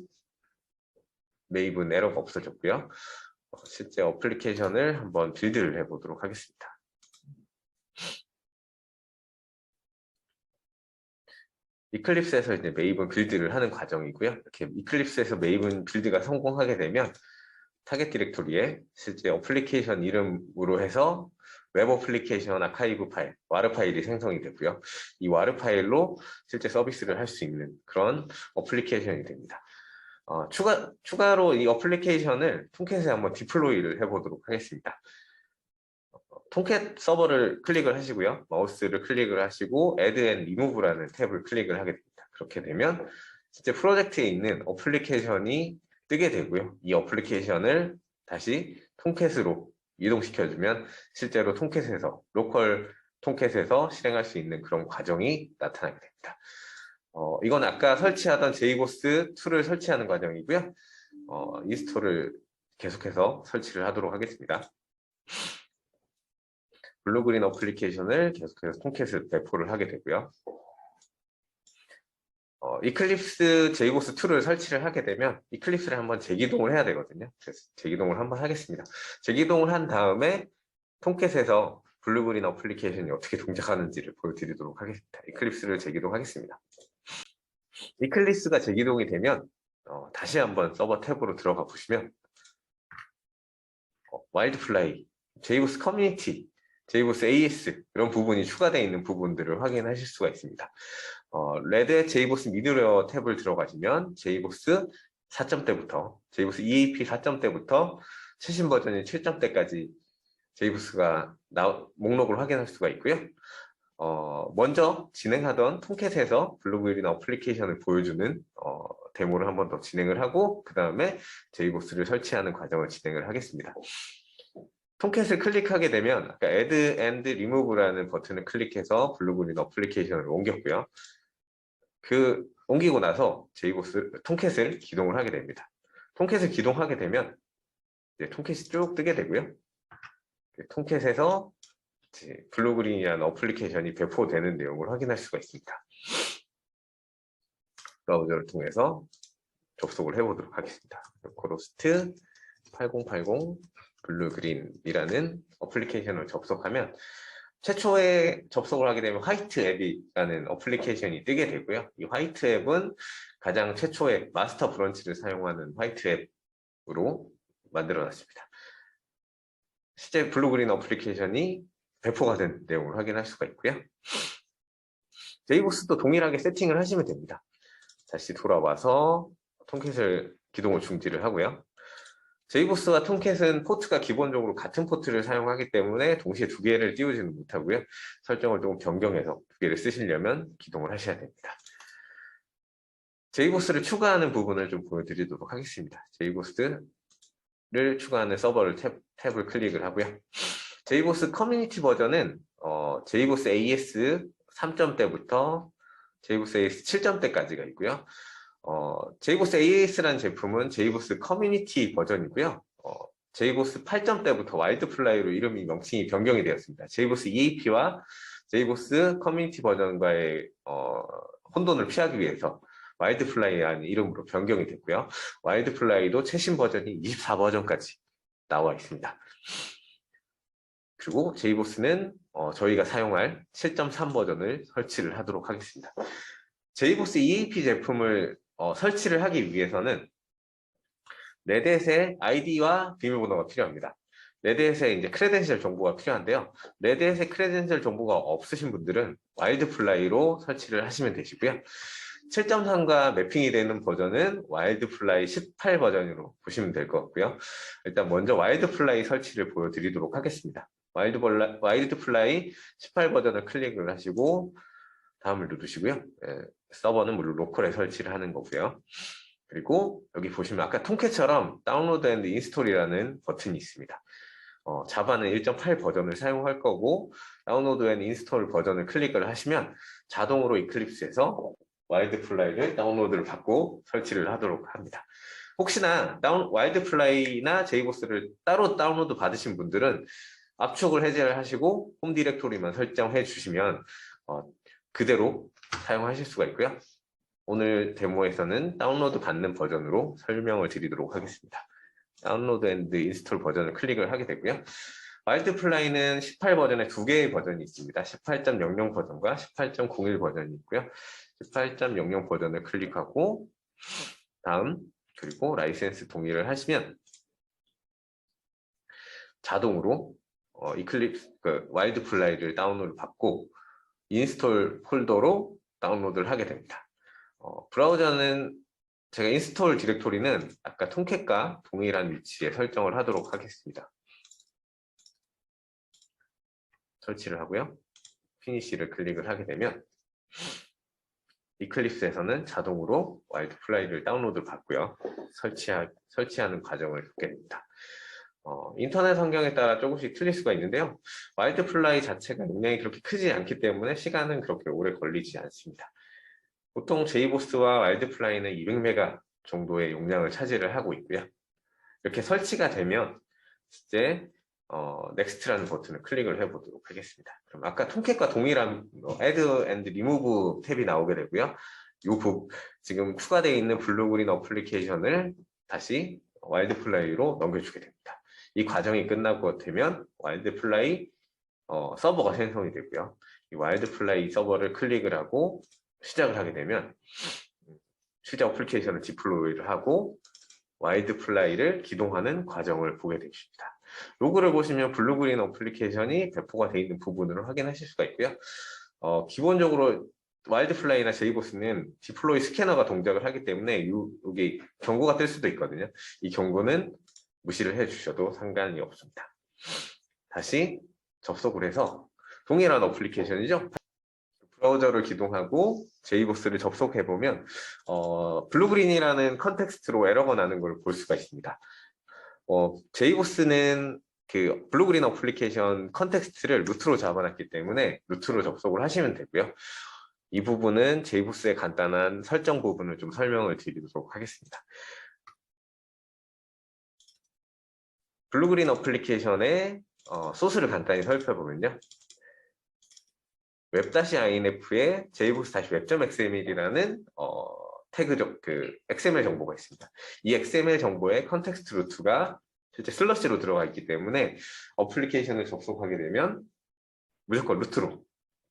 [SPEAKER 1] 메이븐 에러가 없어졌고요. 실제 어플리케이션을 한번 빌드를 해보도록 하겠습니다. 이클립스에서 이제 메이븐 빌드를 하는 과정이고요. 이렇게 이클립스에서 메이븐 빌드가 성공하게 되면 타겟 디렉토리에 실제 어플리케이션 이름으로 해서 웹 어플리케이션 아카이브 파일, 와르 파일이 생성이 되고요. 이 와르 파일로 실제 서비스를 할 수 있는 그런 어플리케이션이 됩니다. 추가로 이 어플리케이션을 톰캣에 한번 디플로이를 해보도록 하겠습니다. 톰캣 서버를 클릭을 하시고요. 마우스를 클릭을 하시고 Add and Remove라는 탭을 클릭을 하게 됩니다. 그렇게 되면 실제 프로젝트에 있는 어플리케이션이 뜨게 되고요. 이 어플리케이션을 다시 톰캣으로 이동시켜주면 실제로 톰캣에서 로컬 톰캣에서 실행할 수 있는 그런 과정이 나타나게 됩니다. 이건 아까 설치하던 JBoss 2를 설치하는 과정이고요. 인스톨을 계속해서 설치를 하도록 하겠습니다. 블루그린 어플리케이션을 계속해서 톰캣을 배포를 하게 되고요. 이클립스 JBoss 2를 설치를 하게 되면 이클립스를 한번 재기동을 해야 되거든요. 그래서 재기동을 한번 하겠습니다. 재기동을 한 다음에 톰캣에서 블루그린 어플리케이션이 어떻게 동작하는지를 보여드리도록 하겠습니다. 이클립스를 재기동하겠습니다. 이클립스가 재기동이 되면 다시 한번 서버 탭으로 들어가 보시면 와일드플라이, JBoss 커뮤니티, JBoss AS 이런 부분이 추가되어 있는 부분들을 확인하실 수가 있습니다. 레드의 JBoss 미드웨어 탭을 들어가시면 JBoss 4점대부터 JBoss EAP 4점대부터 최신 버전인 7점대까지 JBoss가 목록을 확인할 수가 있고요. 먼저 진행하던 톰캣에서 블루그린 어플리케이션을 보여주는 데모를 한 번 더 진행을 하고 그 다음에 JBoss를 설치하는 과정을 진행을 하겠습니다. 톰캣을 클릭하게 되면 아까 Add and Remove라는 버튼을 클릭해서 블루그린 어플리케이션을 옮겼고요. 옮기고 나서 톰캣을 기동을 하게 됩니다. 톰캣을 기동하게 되면 이제 톰캣이 쭉 뜨게 되고요. 톰캣에서 블루그린이라는 어플리케이션이 배포되는 내용을 확인할 수가 있습니다. 브라우저를 통해서 접속을 해보도록 하겠습니다. 로컬호스트 8080 블루그린이라는 어플리케이션을 접속하면 최초에 접속을 하게 되면 화이트 앱이라는 어플리케이션이 뜨게 되고요. 이 화이트 앱은 가장 최초의 마스터 브런치를 사용하는 화이트 앱으로 만들어놨습니다. 실제 블루그린 어플리케이션이 배포가 된 내용을 확인할 수가 있고요. JBoss도 동일하게 세팅을 하시면 됩니다. 다시 돌아와서 톰캣을 기동을 중지를 하고요. JBoss와 톰캣은 포트가 기본적으로 같은 포트를 사용하기 때문에 동시에 두 개를 띄우지는 못하고요. 설정을 조금 변경해서 두 개를 쓰시려면 기동을 하셔야 됩니다. JBoss를 추가하는 부분을 좀 보여드리도록 하겠습니다. JBoss를 추가하는 서버를 탭을 클릭을 하고요. JBoss 커뮤니티 버전은 JBoss AS 3점대부터 JBoss AS 7점대까지가 있고요. JBoss AS라는 제품은 JBoss 커뮤니티 버전이고요. JBoss 8점대부터 와일드플라이로 이름이 명칭이 변경이 되었습니다. JBoss EAP와 JBoss 커뮤니티 버전과의 혼돈을 피하기 위해서 와일드플라이라는 이름으로 변경이 됐고요. 와일드플라이도 최신 버전이 24버전까지 나와 있습니다. 그리고 JBoss는 저희가 사용할 7.3 버전을 설치를 하도록 하겠습니다. JBoss EAP 제품을 설치를 하기 위해서는 레드햇의 아이디와 비밀번호가 필요합니다. 레드햇의 이제 크레덴셜 정보가 필요한데요. 레드햇의 크레덴셜 정보가 없으신 분들은 와일드플라이로 설치를 하시면 되시고요. 7.3과 매핑이 되는 버전은 와일드플라이 18 버전으로 보시면 될 것 같고요. 일단 먼저 와일드플라이 설치를 보여드리도록 하겠습니다. 와일드플라이 18 버전을 클릭을 하시고 다음을 누르시고요. 서버는 물론 로컬에 설치를 하는 거고요. 그리고 여기 보시면 아까 톰캣처럼 다운로드 앤드 인스톨이라는 버튼이 있습니다. 자바는 1.8 버전을 사용할 거고 다운로드 앤 인스톨 버전을 클릭을 하시면 자동으로 이클립스에서 와일드플라이를 다운로드를 받고 설치를 하도록 합니다. 혹시나 와일드플라이나 JBoss를 따로 다운로드 받으신 분들은 압축을 해제를 하시고 홈 디렉토리만 설정해 주시면 그대로 사용하실 수가 있고요. 오늘 데모에서는 다운로드 받는 버전으로 설명을 드리도록 하겠습니다. 다운로드 앤드 인스톨 버전을 클릭을 하게 되고요. 와일드플라이는 18 버전에 두 개의 버전이 있습니다. 18.00 버전과 18.01 버전이 있고요. 18.00 버전을 클릭하고 다음 그리고 라이센스 동의를 하시면 자동으로 와일드플라이를 다운로드 받고 인스톨 폴더로 다운로드를 하게 됩니다. 브라우저는 제가 인스톨 디렉토리는 아까 톰캣과 동일한 위치에 설정을 하도록 하겠습니다. 설치를 하고요. 피니시를 클릭을 하게 되면 이클립스에서는 자동으로 와일드플라이를 다운로드 받고요. 설치하는 과정을 겪게 됩니다. 인터넷 환경에 따라 조금씩 틀릴 수가 있는데요. 와일드플라이 자체가 용량이 그렇게 크지 않기 때문에 시간은 그렇게 오래 걸리지 않습니다. 보통 JBoss와 와일드플라이는 200메가 정도의 용량을 차지를 하고 있고요. 이렇게 설치가 되면 이제 넥스트라는 버튼을 클릭을 해보도록 하겠습니다. 그럼 아까 톰캣과 동일한 Add and Remove 탭이 나오게 되고요. 지금 추가되어 있는 블루그린 어플리케이션을 다시 와일드플라이로 넘겨주게 됩니다. 이 과정이 끝나고 되면 와일드플라이 서버가 생성이 되고요. 이 와일드플라이 서버를 클릭을 하고 시작을 하게 되면 실제 어플리케이션을 디플로이를 하고 와일드플라이를 기동하는 과정을 보게 되십니다. 로그를 보시면 블루그린 어플리케이션이 배포가 되어 있는 부분을 확인하실 수가 있고요. 기본적으로 와일드플라이나 제이보스는 디플로이 스캐너가 동작을 하기 때문에 여기 경고가 뜰 수도 있거든요. 이 경고는 무시를 해주셔도 상관이 없습니다. 다시 접속을 해서 동일한 어플리케이션이죠. 브라우저를 기동하고 제이보스를 접속해보면 블루그린이라는 컨텍스트로 에러가 나는 걸 볼 수가 있습니다. 제이보스는 그 블루그린 어플리케이션 컨텍스트를 루트로 잡아놨기 때문에 루트로 접속을 하시면 되고요. 이 부분은 제이보스의 간단한 설정 부분을 좀 설명을 드리도록 하겠습니다. 블루그린 어플리케이션의 소스를 간단히 살펴보면요. web-inf에 jboss-web.xml이라는 태그 XML 정보가 있습니다. 이 XML 정보의 컨텍스트 루트가 실제 슬러시로 들어가 있기 때문에 어플리케이션을 접속하게 되면 무조건 루트로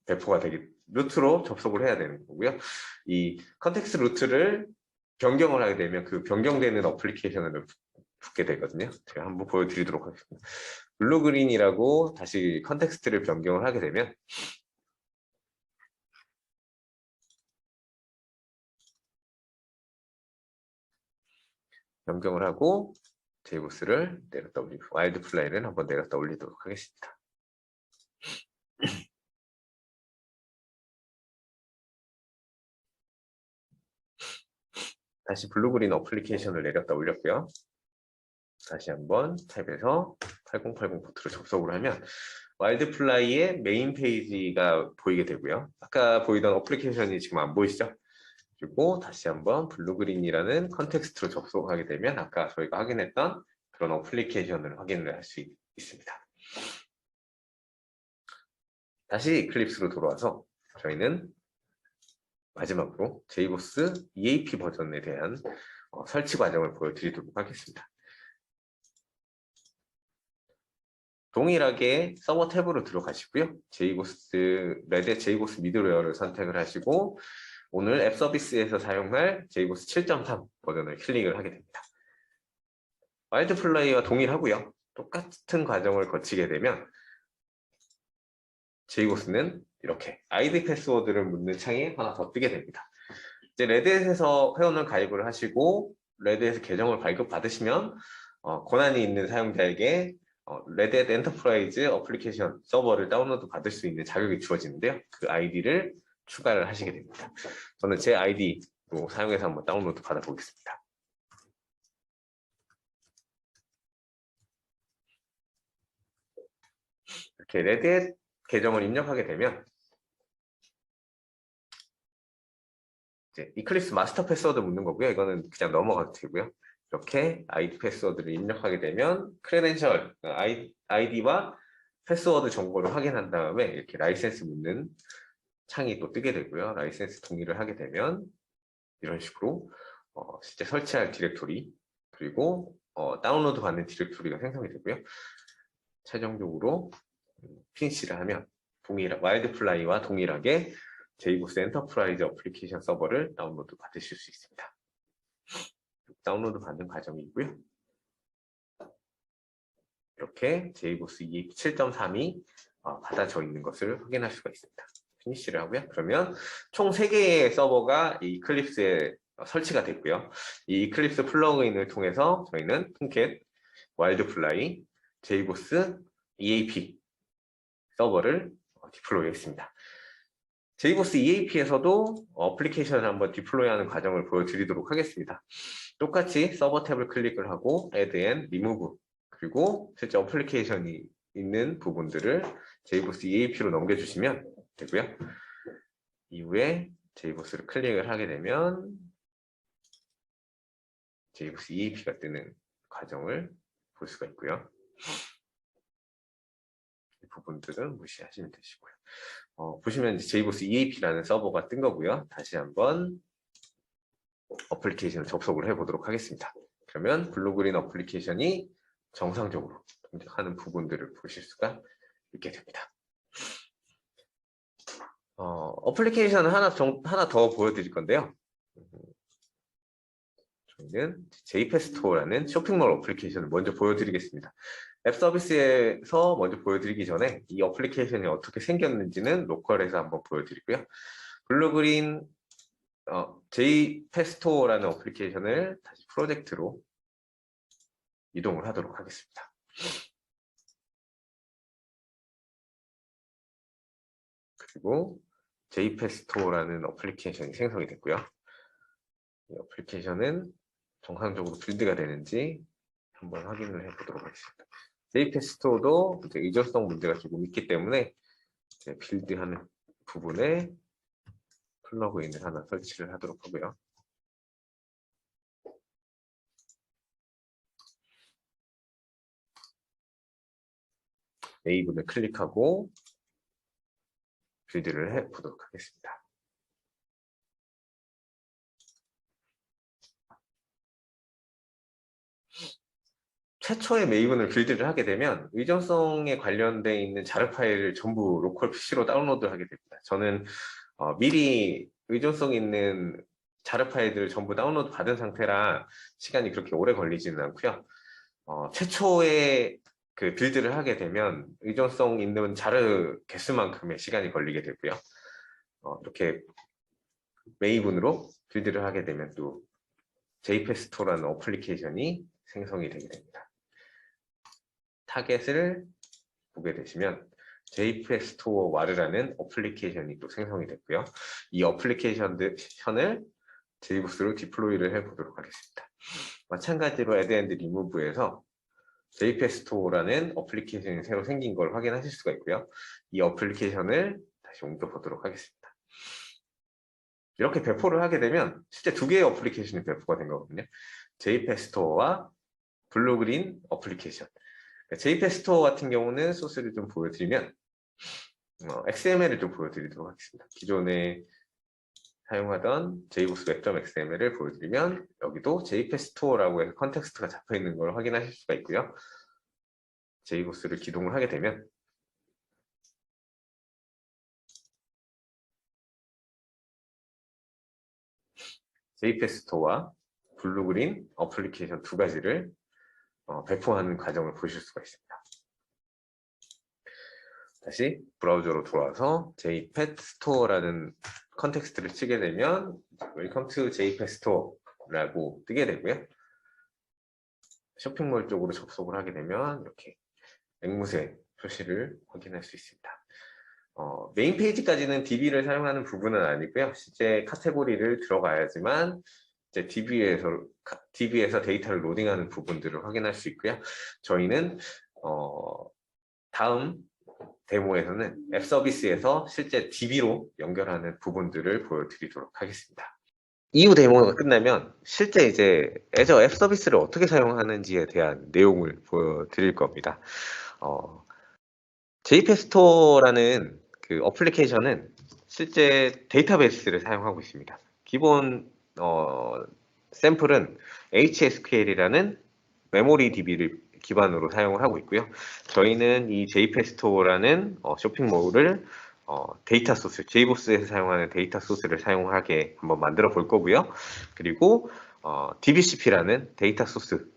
[SPEAKER 1] 배포가 루트로 접속을 해야 되는 거고요. 이 컨텍스트 루트를 변경을 하게 되면 그 변경되는 어플리케이션을 붙게 되거든요. 제가 한번 보여드리도록 하겠습니다. 블루그린이라고 다시 컨텍스트를 변경을 하게 되면 변경을 하고 제이보스를 내렸다 올리고 와일드플라이를 한번 내렸다 올리도록 하겠습니다. 다시 블루그린 어플리케이션을 내렸다 올렸고요. 다시 한번 탭에서 8080 포트로 접속을 하면 와일드플라이의 메인 페이지가 보이게 되고요. 아까 보이던 어플리케이션이 지금 안 보이시죠? 그리고 다시 한번 블루그린이라는 컨텍스트로 접속하게 되면 아까 저희가 확인했던 그런 어플리케이션을 확인을 할 수 있습니다. 다시 이클립스로 돌아와서 저희는 마지막으로 제이보스 EAP 버전에 대한 설치 과정을 보여드리도록 하겠습니다. 동일하게 서버 탭으로 들어가시고요. 레드 제이보스 미들웨어를 선택을 하시고 오늘 앱 서비스에서 사용할 제이보스 7.3 버전을 클릭을 하게 됩니다. 와일드플라이와 동일하고요. 똑같은 과정을 거치게 되면 제이보스는 이렇게 아이디 패스워드를 묻는 창이 하나 더 뜨게 됩니다. 이제 레드햇에서 회원을 가입을 하시고 레드햇 계정을 발급받으시면 권한이 있는 사용자에게 레드햇 엔터프라이즈 어플리케이션 서버를 다운로드 받을 수 있는 자격이 주어지는데요. 그 아이디를 추가를 하시게 됩니다. 저는 제 아이디로 사용해서 한번 다운로드 받아보겠습니다. 이렇게 레드햇 계정을 입력하게 되면 이제 이클립스 마스터 패스워드 묻는 거고요. 이거는 그냥 넘어가도 되고요. 이렇게 아이디 패스워드를 입력하게 되면 크레덴셜, 아이디와 패스워드 정보를 확인한 다음에 이렇게 라이센스 묻는 창이 또 뜨게 되고요. 라이센스 동의를 하게 되면 이런 식으로 실제 설치할 디렉토리 그리고 다운로드 받는 디렉토리가 생성이 되고요. 최종적으로 피니시를 하면 와일드플라이와 동일하게 제이보스 엔터프라이즈 어플리케이션 서버를 다운로드 받으실 수 있습니다. 다운로드 받는 과정이고요. 이렇게 제이보스 EAP 7.3이 받아져 있는 것을 확인할 수가 있습니다. 피니시를 하고요. 그러면 총 3개의 서버가 이 이클립스에 설치가 됐고요. 이 이클립스 플러그인을 통해서 저희는 톰캣, 와일드플라이, 제이보스 EAP 서버를 디플로이 했습니다. 제이보스 EAP에서도 어플리케이션을 한번 디플로이하는 과정을 보여드리도록 하겠습니다. 똑같이 서버 탭을 클릭을 하고 Add and Remove 그리고 실제 어플리케이션이 있는 부분들을 제이보스 EAP로 넘겨주시면 되고요. 이후에 제이보스를 클릭을 하게 되면 제이보스 EAP가 뜨는 과정을 볼 수가 있고요. 이 부분들은 무시하시면 되시고요. 보시면 이제 제이보스 EAP라는 서버가 뜬 거고요. 다시 한번 어플리케이션을 접속을 해보도록 하겠습니다. 그러면 블루그린 어플리케이션이 정상적으로 동작하는 부분들을 보실 수가 있게 됩니다. 어플리케이션을 하나 더 보여드릴 건데요. 저희는 JPS토어라는 쇼핑몰 어플리케이션을 먼저 보여드리겠습니다. 앱 서비스에서 먼저 보여드리기 전에 이 어플리케이션이 어떻게 생겼는지는 로컬에서 한번 보여드리고요. 블루그린 JPESTO라는 어플리케이션을 다시 프로젝트로 이동을 하도록 하겠습니다. 그리고 JPESTO라는 어플리케이션이 생성이 됐고요. 이 어플리케이션은 정상적으로 빌드가 되는지 한번 확인을 해보도록 하겠습니다. JPESTO도 의존성 문제가 조금 있기 때문에 빌드하는 부분에 플러그인을 하나 설치를 하도록 하고요. A분을 클릭하고 빌드를 해보도록 하겠습니다. 최초의 메이븐을 빌드를 하게 되면 의존성에 관련되어 있는 자료 파일을 전부 로컬 PC로 다운로드를 하게 됩니다. 저는 미리 의존성 있는 자료 파일들을 전부 다운로드 받은 상태라 시간이 그렇게 오래 걸리지는 않고요. 최초에 그 빌드를 하게 되면 의존성 있는 자료 개수만큼의 시간이 걸리게 되고요. 이렇게 메이븐으로 빌드를 하게 되면 또 JPESTO라는 어플리케이션이 생성이 되게 됩니다. 타겟을 보게 되시면 JPESTO 와르라는 어플리케이션이 또 생성이 됐고요. 이 어플리케이션을 JBoss로 디플로이를 해보도록 하겠습니다. 마찬가지로 Add and Remove에서 JPESTO라는 어플리케이션이 새로 생긴 걸 확인하실 수가 있고요. 이 어플리케이션을 다시 옮겨보도록 하겠습니다. 이렇게 배포를 하게 되면 실제 두 개의 어플리케이션이 배포가 된 거거든요. JPESTO와 블루그린 어플리케이션. JPESTO 같은 경우는 소스를 좀 보여드리면 XML을 좀 보여드리도록 하겠습니다. 기존에 사용하던 JBoss web.xml을 보여드리면 여기도 JPESTO라고 해서 컨텍스트가 잡혀 있는 걸 확인하실 수가 있고요. JBoss를 기동을 하게 되면 JPESTO와 블루그린 어플리케이션 두 가지를 배포하는 과정을 보실 수가 있습니다. 다시 브라우저로 돌아와서 JPESTO라는 컨텍스트를 치게 되면 Welcome to JPESTO라고 뜨게 되고요. 쇼핑몰 쪽으로 접속을 하게 되면 이렇게 앵무새 표시를 확인할 수 있습니다. 메인 페이지까지는 DB를 사용하는 부분은 아니고요. 실제 카테고리를 들어가야지만 이제 DB에서 데이터를 로딩하는 부분들을 확인할 수 있고요. 저희는 다음 데모에서는 앱 서비스에서 실제 DB로 연결하는 부분들을 보여드리도록 하겠습니다. 이후 데모가 끝나면 실제 이제 애저 앱 서비스를 어떻게 사용하는지에 대한 내용을 보여드릴 겁니다. JPESTO라는 그 어플리케이션은 실제 데이터베이스를 사용하고 있습니다. 기본 샘플은 HSQL이라는 메모리 DB를 기반으로 사용을 하고 있고요. 저희는 이 JPESTO라는 쇼핑몰을 데이터 소스, JBoss에서 사용하는 데이터 소스를 사용하게 한번 만들어 볼 거고요. 그리고 DBCP라는 데이터 소스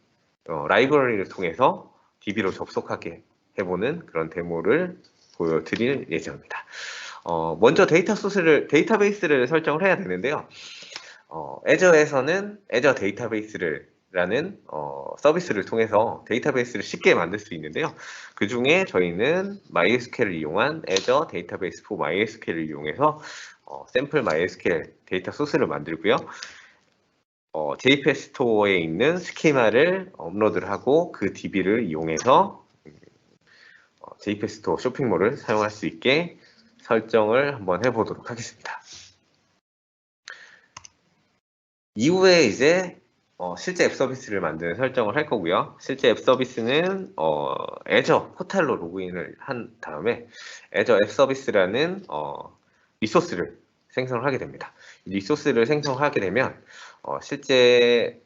[SPEAKER 1] 라이브러리를 통해서 DB로 접속하게 해보는 그런 데모를 보여드릴 예정입니다. 먼저 데이터베이스를 설정을 해야 되는데요. 애저에서는 애저 데이터베이스라는 서비스를 통해서 데이터베이스를 쉽게 만들 수 있는데요. 그 중에 저희는 MySQL을 이용한 애저 데이터베이스 for MySQL을 이용해서 샘플 MySQL 데이터 소스를 만들고요. JPESTO에 있는 스키마를 업로드를 하고 그 DB를 이용해서 JPESTO 쇼핑몰을 사용할 수 있게 설정을 한번 해보도록 하겠습니다. 이후에 이제 실제 앱 서비스를 만드는 설정을 할 거고요. 실제 앱 서비스는 애저 포탈로 로그인을 한 다음에 애저 앱 서비스라는 리소스를 생성을 하게 됩니다. 리소스를 생성하게 되면 실제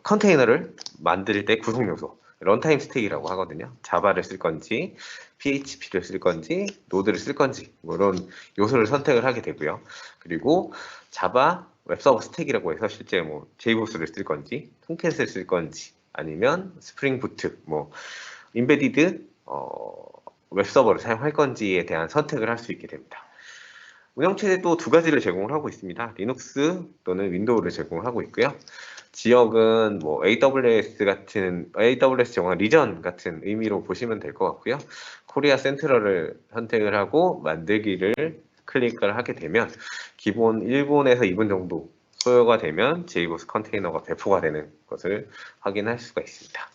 [SPEAKER 1] 컨테이너를 만들 때 구성 요소 런타임 스택이라고 하거든요. 자바를 쓸 건지 PHP를 쓸 건지 노드를 쓸 건지 이런 요소를 선택을 하게 되고요. 그리고 자바 웹서버 스택이라고 해서 실제 뭐 JBoss를 쓸 건지 톰캣을 쓸 건지 아니면 스프링 부트 뭐 인베디드 웹서버를 사용할 건지에 대한 선택을 할 수 있게 됩니다. 운영체제도 두 가지를 제공을 하고 있습니다. 리눅스 또는 윈도우를 제공을 하고 있고요. 지역은 뭐 AWS 정한 리전 같은 의미로 보시면 될 것 같고요. 코리아 센트럴을 선택을 하고 만들기를 클릭을 하게 되면 기본 1분에서 2분 정도 소요가 되면 제이보스 컨테이너가 배포가 되는 것을 확인할 수가 있습니다.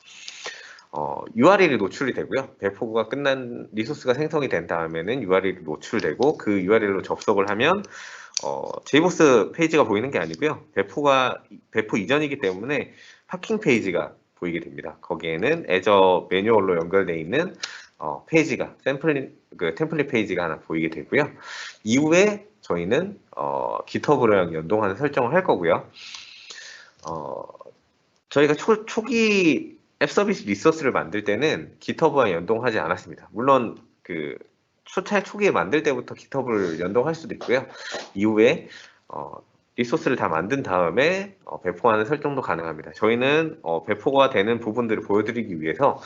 [SPEAKER 1] URL이 노출이 되고요. 배포가 끝난 리소스가 생성이 된 다음에는 URL이 노출되고 그 URL로 접속을 하면 제이보스 페이지가 보이는 게 아니고요. 배포 이전이기 때문에 파킹 페이지가 보이게 됩니다. 거기에는 애저 매뉴얼로 연결되어 있는 페이지가 템플릿 페이지가 하나 보이게 되고요. 이후에 저희는 GitHub랑 연동하는 설정을 할 거고요. 저희가 초기 앱 서비스 리소스를 만들 때는 GitHub와 연동하지 않았습니다. 물론 초기에 만들 때부터 GitHub를 연동할 수도 있고요. 이후에 리소스를 다 만든 다음에 배포하는 설정도 가능합니다. 저희는 배포가 되는 부분들을 보여드리기 위해서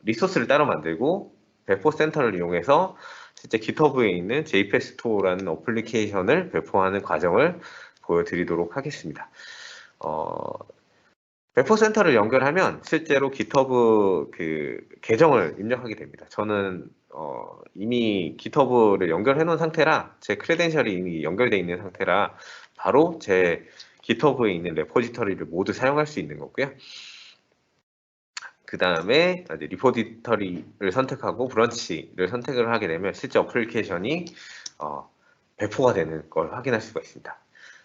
[SPEAKER 1] 리소스를 따로 만들고 배포 센터를 이용해서 실제 GitHub에 있는 JPEG 스토어라는 어플리케이션을 배포하는 과정을 보여드리도록 하겠습니다. 배포 센터를 연결하면 실제로 GitHub 계정을 입력하게 됩니다. 저는 이미 GitHub를 연결해 놓은 상태라 제 크레덴셜이 이미 연결되어 있는 상태라 바로 제 GitHub에 있는 레포지터리를 모두 사용할 수 있는 거고요. 그 다음에 리포지터리를 선택하고 브런치를 선택을 하게 되면 실제 어플리케이션이 배포가 되는 걸 확인할 수가 있습니다.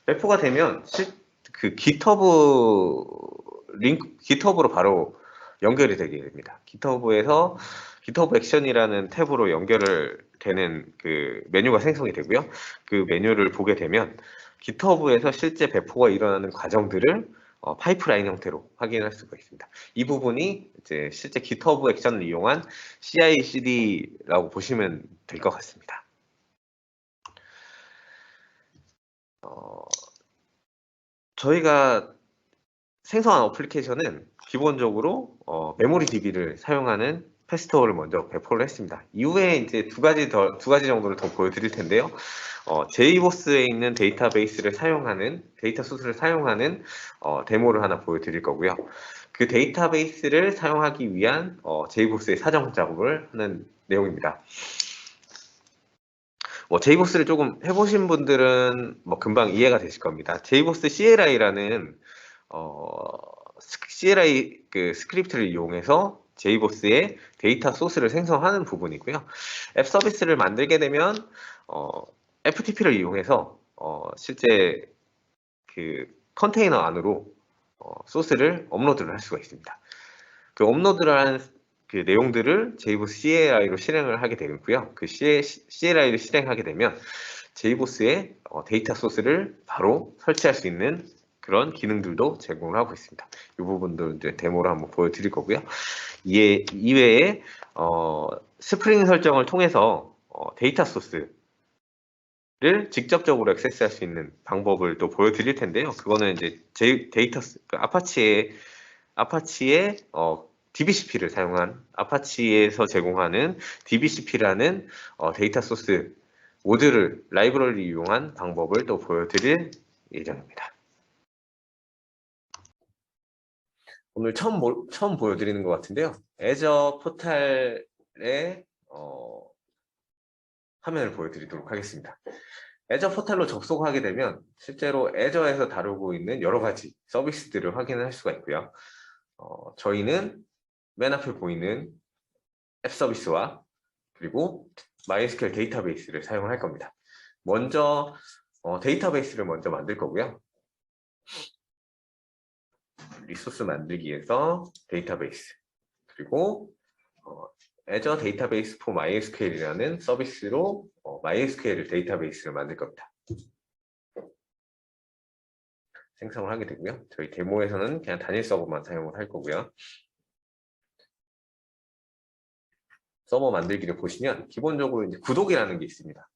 [SPEAKER 1] 배포가 되면 GitHub로 바로 연결이 되게 됩니다. GitHub에서 GitHub 액션이라는 탭으로 연결을 되는 메뉴가 생성이 되고요. 그 메뉴를 보게 되면 GitHub에서 실제 배포가 일어나는 과정들을 파이프라인 형태로 확인할 수가 있습니다. 이 부분이 이제 실제 GitHub 액션을 이용한 CI/CD라고 보시면 될 것 같습니다. 저희가 생성한 어플리케이션은 기본적으로 메모리DB를 사용하는 패스토어를 먼저 배포를 했습니다. 이후에 이제 두 가지 정도를 더 보여드릴 텐데요. 제이보스에 있는 데이터베이스를 사용하는 데이터 소스를 사용하는 데모를 하나 보여드릴 거고요. 그 데이터베이스를 사용하기 위한 제이보스의 사정 작업을 하는 내용입니다. 제이보스를 조금 해보신 분들은 금방 이해가 되실 겁니다. 제이보스 CLI라는 CLI 스크립트를 이용해서 제이보스의 데이터 소스를 생성하는 부분이고요. 앱 서비스를 만들게 되면 FTP를 이용해서 실제 컨테이너 안으로 소스를 업로드를 할 수가 있습니다. 그 업로드를 한 내용들을 제이보스 CLI로 실행을 하게 되고요. 그 CLI를 실행하게 되면 제이보스의 데이터 소스를 바로 설치할 수 있는 그런 기능들도 제공을 하고 있습니다. 이 부분도 이제 데모로 한번 보여드릴 거고요. 이외에 스프링 설정을 통해서 데이터 소스를 직접적으로 액세스할 수 있는 방법을 또 보여드릴 텐데요. 그거는 이제 아파치의 DBCP를 사용한 아파치에서 제공하는 DBCP라는 데이터 소스 모듈을 라이브러리를 이용한 방법을 또 보여드릴 예정입니다. 오늘 처음 보여드리는 것 같은데요. 애저 포탈의 화면을 보여드리도록 하겠습니다. 애저 포탈로 접속하게 되면 실제로 애저에서 다루고 있는 여러 가지 서비스들을 확인할 수가 있고요. 저희는 맨 앞에 보이는 앱 서비스와 그리고 MySQL 데이터베이스를 사용을 할 겁니다. 먼저 데이터베이스를 먼저 만들 거고요. 리소스 만들기에서 데이터베이스 그리고 Azure Database for MySQL이라는 서비스로 MySQL 데이터베이스를 만들 겁니다. 생성을 하게 되고요. 저희 데모에서는 그냥 단일 서버만 사용을 할 거고요. 서버 만들기를 보시면 기본적으로 이제 구독이라는 게 있습니다.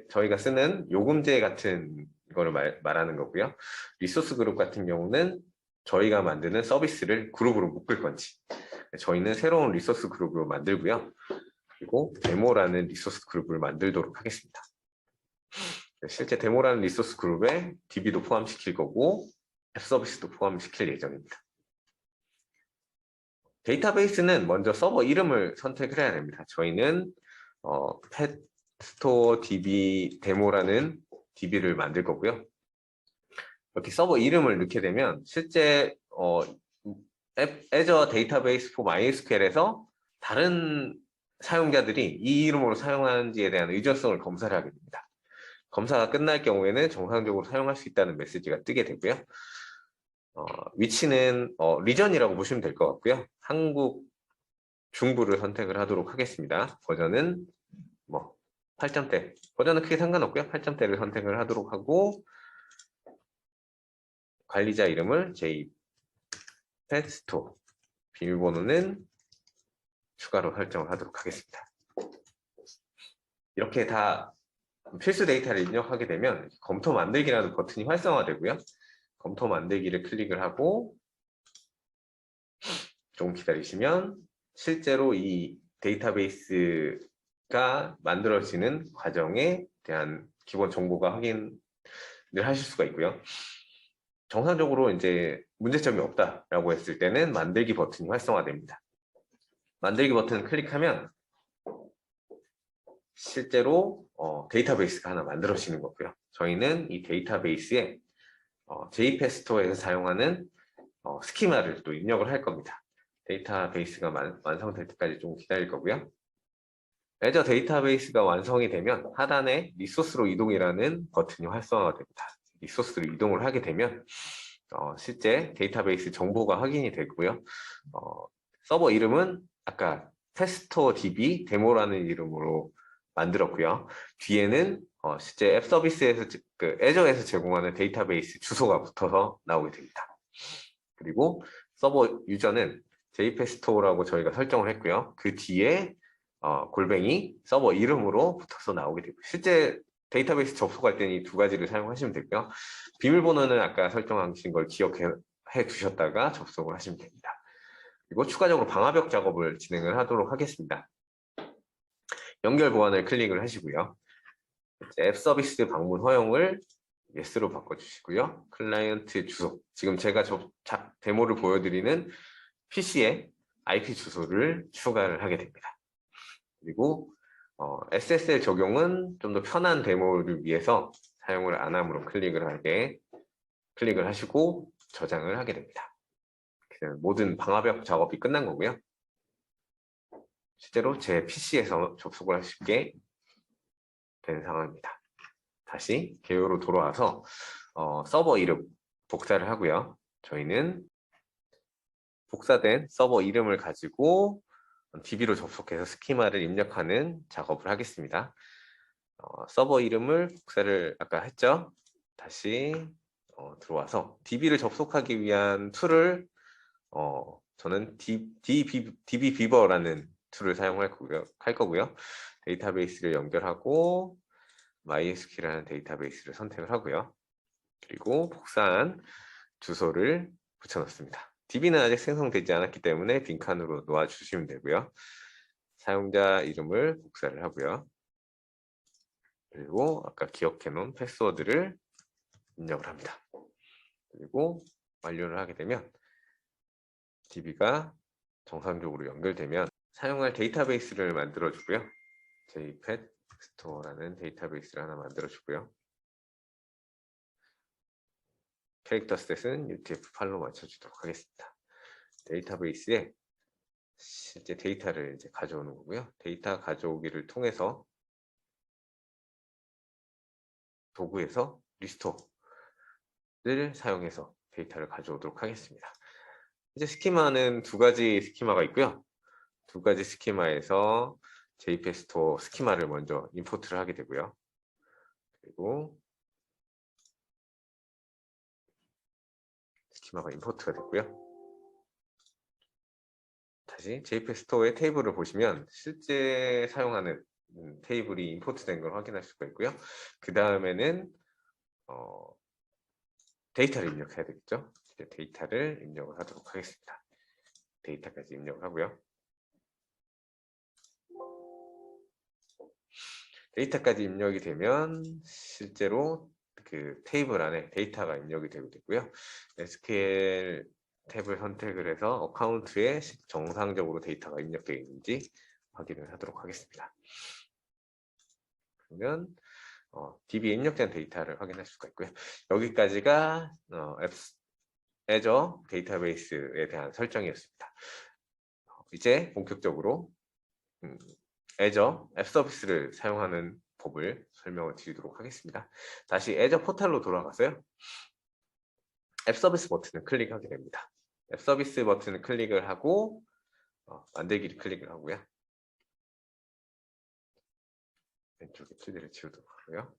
[SPEAKER 1] 저희가 쓰는 요금제 같은 거를 말하는 거고요. 리소스 그룹 같은 경우는 저희가 만드는 서비스를 그룹으로 묶을 건지, 저희는 새로운 리소스 그룹으로 만들고요. 그리고 데모라는 리소스 그룹을 만들도록 하겠습니다. 실제 데모라는 리소스 그룹에 DB도 포함시킬 거고 앱 서비스도 포함시킬 예정입니다. 데이터베이스는 먼저 서버 이름을 선택을 해야 됩니다. 저희는 펫스토어 DB 데모라는 DB를 만들 거고요. 이렇게 서버 이름을 넣게 되면 실제 Azure 데이터베이스 for MySQL에서 다른 사용자들이 이 이름으로 사용하는지에 대한 의존성을 검사를 하게 됩니다. 검사가 끝날 경우에는 정상적으로 사용할 수 있다는 메시지가 뜨게 되고요. 위치는 리전이라고 보시면 될 것 같고요. 한국 중부를 선택을 하도록 하겠습니다. 버전은 8점대, 버전은 크게 상관없고요. 8점대를 선택을 하도록 하고 관리자 이름을 jpetstore, 비밀번호는 추가로 설정을 하도록 하겠습니다. 이렇게 다 필수 데이터를 입력하게 되면 검토 만들기라는 버튼이 활성화되고요. 검토 만들기를 클릭을 하고 좀 기다리시면 실제로 이 데이터베이스가 만들어지는 과정에 대한 기본 정보가 확인을 하실 수가 있고요. 정상적으로 이제 문제점이 없다라고 했을 때는 만들기 버튼이 활성화됩니다. 만들기 버튼을 클릭하면 실제로 데이터베이스가 하나 만들어지는 거고요. 저희는 이 데이터베이스에 jpetstore에서 사용하는 스키마를 또 입력을 할 겁니다. 데이터베이스가 완성될 때까지 좀 기다릴 거고요. Azure 데이터베이스가 완성이 되면 하단에 리소스로 이동이라는 버튼이 활성화가 됩니다. 리소스로 이동을 하게 되면 실제 데이터베이스 정보가 확인이 되고요. 서버 이름은 아까 테스터 DB 데모라는 이름으로 만들었고요. 뒤에는 실제 앱 서비스에서 Azure에서 제공하는 데이터베이스 주소가 붙어서 나오게 됩니다. 그리고 서버 유저는 jpetstore라고 저희가 설정을 했고요. 그 뒤에 골뱅이 서버 이름으로 붙어서 나오게 되고 실제 데이터베이스 접속할 때는 이 두 가지를 사용하시면 되고요. 비밀번호는 아까 설정하신 걸 기억해 두셨다가 접속을 하시면 됩니다. 그리고 추가적으로 방화벽 작업을 진행을 하도록 하겠습니다. 연결 보안을 클릭을 하시고요. 앱 서비스 방문 허용을 yes로 바꿔주시고요. 클라이언트 주소, 지금 제가 데모를 보여드리는 PC에 IP 주소를 추가를 하게 됩니다. 그리고 SSL 적용은 좀 더 편한 데모를 위해서 사용을 안 함으로 클릭을 하시고 저장을 하게 됩니다. 모든 방화벽 작업이 끝난 거고요. 실제로 제 PC에서 접속을 할 수 있게 된 상황입니다. 다시 개요로 돌아와서 서버 이름 복사를 하고요. 저희는 복사된 서버 이름을 가지고 DB로 접속해서 스키마를 입력하는 작업을 하겠습니다. 서버 이름을 복사를 아까 했죠. 다시 들어와서 DB를 접속하기 위한 툴을 저는 DB 비버라는 툴을 사용할 거고요. 데이터베이스를 연결하고 MySQL이라는 데이터베이스를 선택을 하고요. 그리고 복사한 주소를 붙여넣습니다. DB는 아직 생성되지 않았기 때문에 빈칸으로 놓아주시면 되고요. 사용자 이름을 복사를 하고요. 그리고 아까 기억해 놓은 패스워드를 입력을 합니다. 그리고 완료를 하게 되면 DB가 정상적으로 연결되면 사용할 데이터베이스를 만들어주고요. jpetstore라는 데이터베이스를 하나 만들어주고요. 캐릭터 셋은 UTF-8로 맞춰주도록 하겠습니다. 데이터베이스에 실제 데이터를 이제 가져오는 거고요. 데이터 가져오기를 통해서 도구에서 리스토어를 사용해서 데이터를 가져오도록 하겠습니다. 이제 스키마는 두 가지 스키마가 있고요. 두 가지 스키마에서 jpetstore 스키마를 먼저 임포트를 하게 되고요. 그리고 스키마가 임포트가 됐고요. 다시 jpetstore의 테이블을 보시면 실제 사용하는 테이블이 임포트된 걸 확인할 수가 있고요. 그 다음에는 데이터를 입력해야 되겠죠. 데이터를 입력을 하도록 하겠습니다. 데이터까지 입력을 하고요. 데이터까지 입력이 되면 실제로 그 테이블 안에 데이터가 입력이 되고요. SQL 탭을 선택을 해서 어카운트에 정상적으로 데이터가 입력되어 있는지 확인을 하도록 하겠습니다. 그러면 DB에 입력된 데이터를 확인할 수가 있고요. 여기까지가 애저 데이터베이스에 대한 설정이었습니다. 이제 본격적으로 애저 앱 서비스를 사용하는 법을 설명을 드리도록 하겠습니다. 다시 애저 포털로 돌아가서요. 앱 서비스 버튼을 클릭하게 됩니다. 앱 서비스 버튼을 클릭을 하고 만들기를 클릭을 하고요. 왼쪽에 키들을 지우도록 하고요.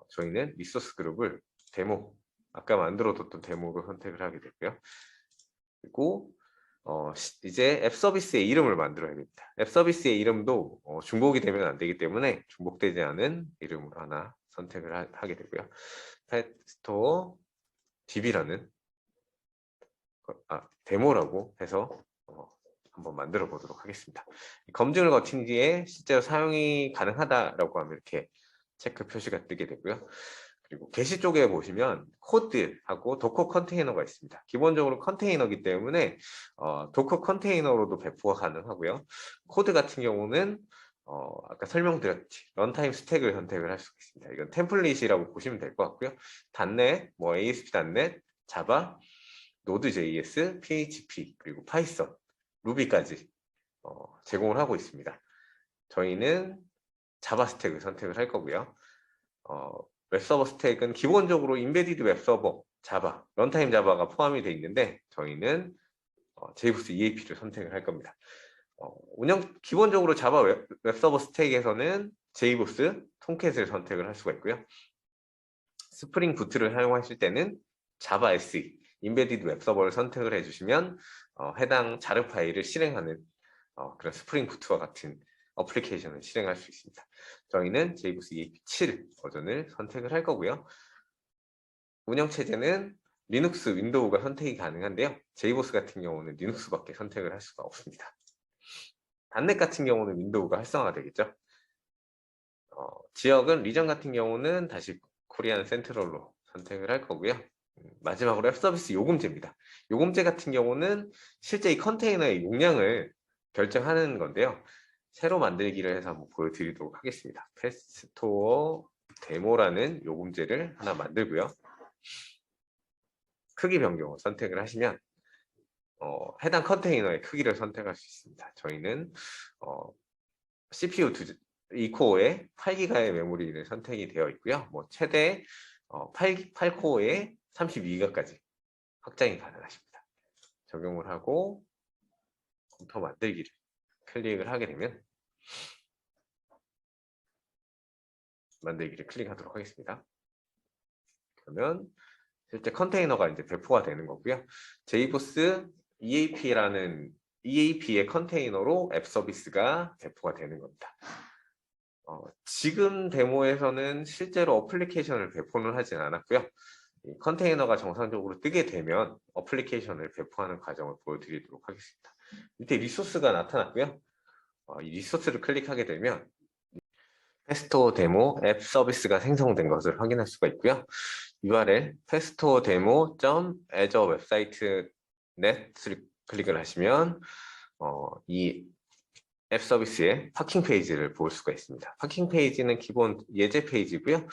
[SPEAKER 1] 저희는 리소스 그룹을 데모, 아까 만들어뒀던 데모로 선택을 하게 되고요. 그리고 이제 앱 서비스의 이름을 만들어야 됩니다. 앱 서비스의 이름도 중복이 되면 안 되기 때문에 중복되지 않은 이름으로 하나 선택을 하게 되고요. 펫스토어 DB라는 데모라고 해서 한번 만들어 보도록 하겠습니다. 검증을 거친 뒤에 실제로 사용이 가능하다라고 하면 이렇게 체크 표시가 뜨게 되고요. 그리고 게시 쪽에 보시면 코드하고 도커 컨테이너가 있습니다. 기본적으로 컨테이너이기 때문에 도커 컨테이너로도 배포가 가능하고요. 코드 같은 경우는 아까 설명드렸지 런타임 스택을 선택을 할 수가 있습니다. 이건 템플릿이라고 보시면 될 것 같고요. .NET, ASP.NET, 자바, Node.js, PHP, 그리고 파이썬, 루비까지 제공을 하고 있습니다. 저희는 자바 스택을 선택을 할 거고요. 웹서버 스택은 기본적으로 인베디드 웹서버 자바, 런타임 자바가 포함이 되어 있는데 저희는 JBoss EAP를 선택을 할 겁니다. 기본적으로 자바 웹서버 스택에서는 JBoss 톰캣을 선택을 할 수가 있고요. 스프링 부트를 사용하실 때는 자바 SE, 인베디드 웹서버를 선택을 해주시면 해당 자르 파일을 실행하는 그런 스프링 부트와 같은 어플리케이션을 실행할 수 있습니다. 저희는 JBoss EAP 7 버전을 선택을 할 거고요. 운영체제는 리눅스, 윈도우가 선택이 가능한데요. JBoss 같은 경우는 리눅스밖에 선택을 할 수가 없습니다. .NET 같은 경우는 윈도우가 활성화가 되겠죠. 지역은 리전 같은 경우는 다시 코리안 센트럴로 선택을 할 거고요. 마지막으로 앱 서비스 요금제입니다. 요금제 같은 경우는 실제 이 컨테이너의 용량을 결정하는 건데요. 새로 만들기를 해서 한번 보여드리도록 하겠습니다. 펫스토어 데모라는 요금제를 하나 만들고요. 크기 변경을 선택을 하시면 해당 컨테이너의 크기를 선택할 수 있습니다. 저희는 CPU 2코어에 8기가의 메모리를 선택이 되어 있고요. 최대 8코어에 32기가까지 확장이 가능하십니다. 적용을 하고 컴퓨터 만들기를 클릭을 하게 되면 만들기를 클릭하도록 하겠습니다. 그러면 실제 컨테이너가 이제 배포가 되는 거고요. JBoss EAP라는 EAP의 컨테이너로 앱 서비스가 배포가 되는 겁니다. 지금 데모에서는 실제로 어플리케이션을 배포는 하진 않았고요. 이 컨테이너가 정상적으로 뜨게 되면 어플리케이션을 배포하는 과정을 보여드리도록 하겠습니다. 밑에 리소스가 나타났고요. 이 리소스를 클릭하게 되면 페스토어 데모 앱 서비스가 생성된 것을 확인할 수가 있고요. URL 페스토어 데모 azure 웹사이트 넷을 클릭을 하시면 이 앱 서비스의 파킹 페이지를 볼 수가 있습니다. 파킹 페이지는 기본 예제 페이지고요.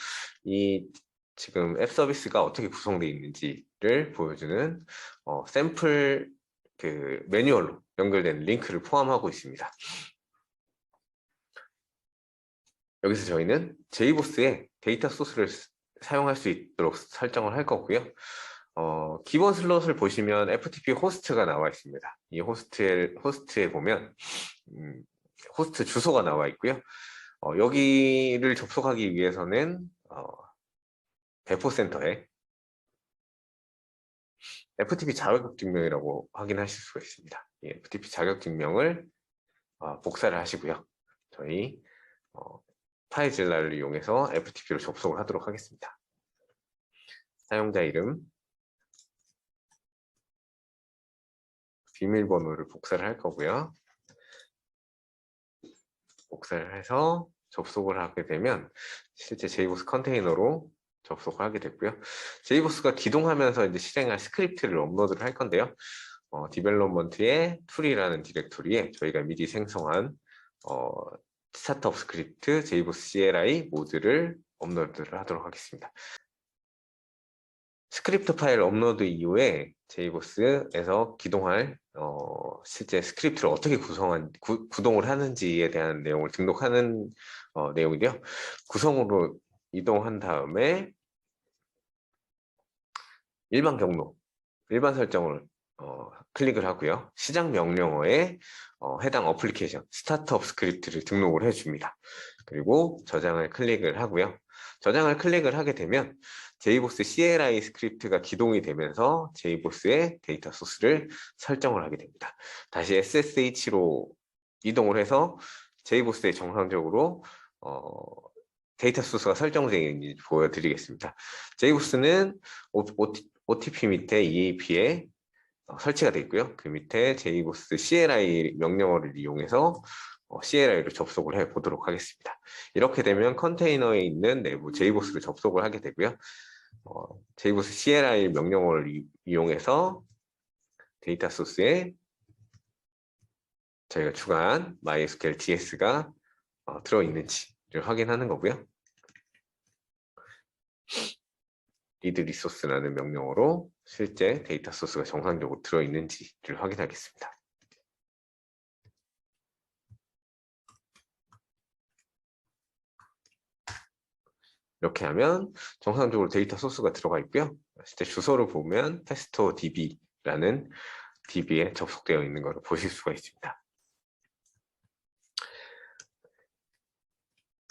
[SPEAKER 1] 이 지금 앱 서비스가 어떻게 구성되어 있는지를 보여주는 샘플 그 매뉴얼로 연결된 링크를 포함하고 있습니다. 여기서 저희는 JBoss의 데이터 소스를 사용할 수 있도록 설정을 할 거고요. 기본 슬롯을 보시면 FTP 호스트가 나와 있습니다. 이 호스트에 보면 호스트 주소가 나와 있고요. 여기를 접속하기 위해서는 배포센터에 FTP 자격증명이라고 확인하실 수가 있습니다. 이 FTP 자격증명을 복사를 하시고요. 저희 파이즐라를 이용해서 FTP로 접속을 하도록 하겠습니다. 사용자 이름, 비밀번호를 복사를 할 거고요. 복사를 해서 접속을 하게 되면 실제 JBoss 컨테이너로 접속을 하게 됐고요. JBoss가 기동하면서 이제 실행할 스크립트를 업로드를 할 건데요. 디벨롭먼트의 툴이라는 디렉토리에 저희가 미리 생성한 스타트업 스크립트 JBoss CLI 모드를 업로드를 하도록 하겠습니다. 스크립트 파일 업로드 이후에 JBoss에서 기동할 실제 스크립트를 어떻게 구동을 하는지에 대한 내용을 등록하는 내용인데요. 구성으로 이동한 다음에 일반 경로, 일반 설정을 클릭을 하고요. 시작 명령어에 해당 어플리케이션, 스타트업 스크립트를 등록을 해줍니다. 그리고 저장을 클릭을 하고요. 저장을 클릭을 하게 되면 JBoss CLI 스크립트가 기동이 되면서 JBoss의 데이터 소스를 설정을 하게 됩니다. 다시 SSH로 이동을 해서 JBoss에 정상적으로 데이터 소스가 설정되어 있는지 보여드리겠습니다. JBoss는 OTP 밑에 EAP에 설치가 되어 있고요. 그 밑에 JBoss CLI 명령어를 이용해서 CLI로 접속을 해 보도록 하겠습니다. 이렇게 되면 컨테이너에 있는 내부 JBoss를 접속을 하게 되고요. JBoss CLI 명령어를 이용해서 데이터 소스에 저희가 추가한 MySQL TS가 들어있는지를 확인하는 거고요. read resource라는 명령어로 실제 데이터 소스가 정상적으로 들어있는지를 확인하겠습니다. 이렇게 하면 정상적으로 데이터 소스가 들어가 있고요. 실제 주소를 보면 testdb라는 db에 접속되어 있는 것을 보실 수가 있습니다.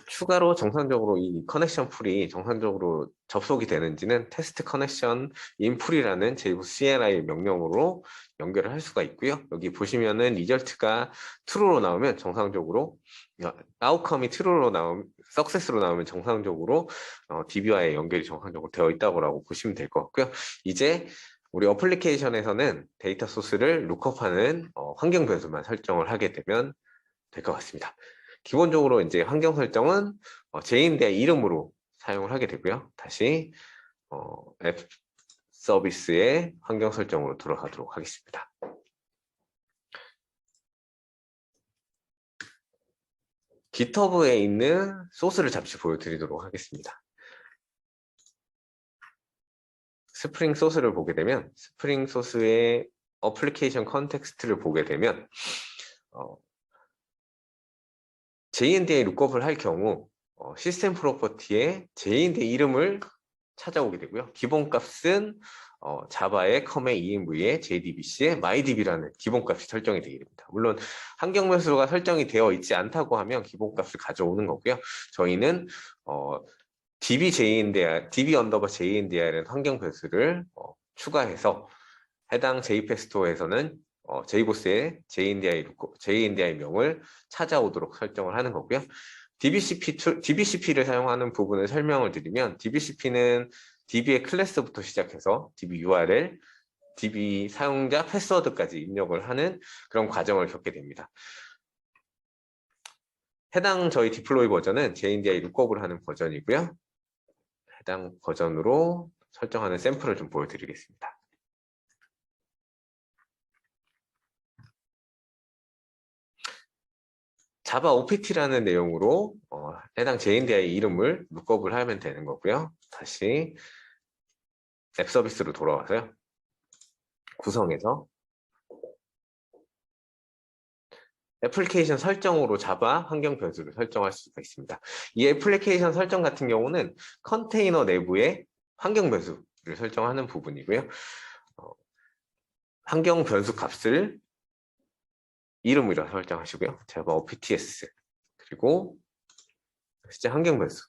[SPEAKER 1] 추가로 정상적으로 이 커넥션 풀이 정상적으로 접속이 되는지는 테스트 커넥션 인풀이라는 JBoss CLI 명령으로 연결을 할 수가 있고요. 여기 보시면은 리절트가 true로 나오면 정상적으로, 아웃컴이 true로 나오면, success로 나오면 정상적으로 DB와의 연결이 정상적으로 되어 있다고 보시면 될 것 같고요. 이제 우리 어플리케이션에서는 데이터 소스를 룩업하는 환경 변수만 설정을 하게 되면 될 것 같습니다. 기본적으로 이제 환경 설정은 제인의 이름으로 사용을 하게 되고요. 다시 앱 서비스의 환경 설정으로 돌아가도록 하겠습니다. GitHub에 있는 소스를 잠시 보여드리도록 하겠습니다. 스프링 소스를 보게 되면 스프링 소스의 어플리케이션 컨텍스트를 보게 되면 JND에 룩업을 할 경우 시스템 프로퍼티에 JND 이름을 찾아오게 되고요. 기본값은 자바의 컴의 env의 JDBC의 mydb라는 기본값이 설정이 되게 됩니다. 물론 환경 변수가 설정이 되어 있지 않다고 하면 기본값을 가져오는 거고요. 저희는 db 언더바 JNDI라는 환경 변수를 추가해서 해당 JPEG 스토어에서는 JBoss의 JNDI 명을 찾아오도록 설정을 하는 거고요. DBCP를 사용하는 부분을 설명을 드리면 DBCP는 DB의 클래스부터 시작해서 DB URL, DB 사용자 패스워드까지 입력을 하는 그런 과정을 겪게 됩니다. 해당 저희 디플로이 버전은 JNDI 룩업을 하는 버전이고요. 해당 버전으로 설정하는 샘플을 좀 보여드리겠습니다. 자바 OPT라는 내용으로 해당 JNDI 이름을 룩업을 하면 되는 거고요. 다시 앱 서비스로 돌아와서요. 구성에서 애플리케이션 설정으로 자바 환경 변수를 설정할 수가 있습니다. 이 애플리케이션 설정 같은 경우는 컨테이너 내부의 환경 변수를 설정하는 부분이고요. 환경 변수 값을 이름으로 설정하시고요. 자바 OPTS 그리고 실제 환경 변수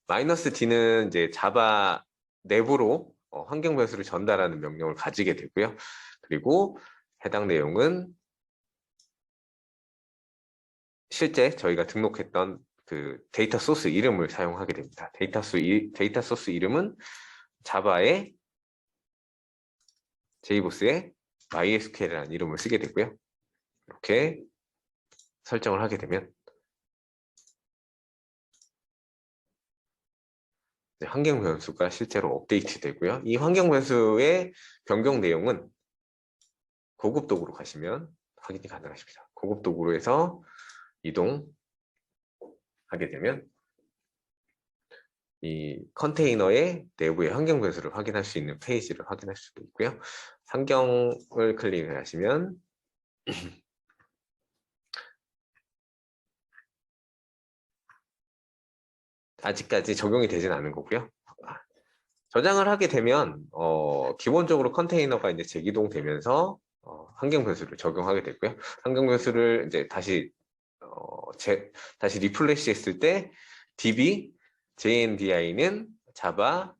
[SPEAKER 1] -d는 이제 자바 내부로 환경 변수를 전달하는 명령을 가지게 되고요. 그리고 해당 내용은 실제 저희가 등록했던 그 데이터 소스 이름을 사용하게 됩니다. 데이터 소스 이름은 자바의 JBoss의 MySQL이라는 이름을 쓰게 되고요. 이렇게 설정을 하게 되면 환경 변수가 실제로 업데이트 되고요. 이 환경 변수의 변경 내용은 고급 도구로 가시면 확인이 가능하십니다. 고급 도구로해서 이동하게 되면 이 컨테이너의 내부의 환경 변수를 확인할 수 있는 페이지를 확인할 수도 있고요. 환경을 클릭을 하시면 아직까지 적용이 되진 않은 거고요. 저장을 하게 되면 기본적으로 컨테이너가 이제 재기동되면서 환경 변수를 적용하게 되고요. 환경 변수를 이제 다시 다시 리플래시 했을 때 db JNDI는 자바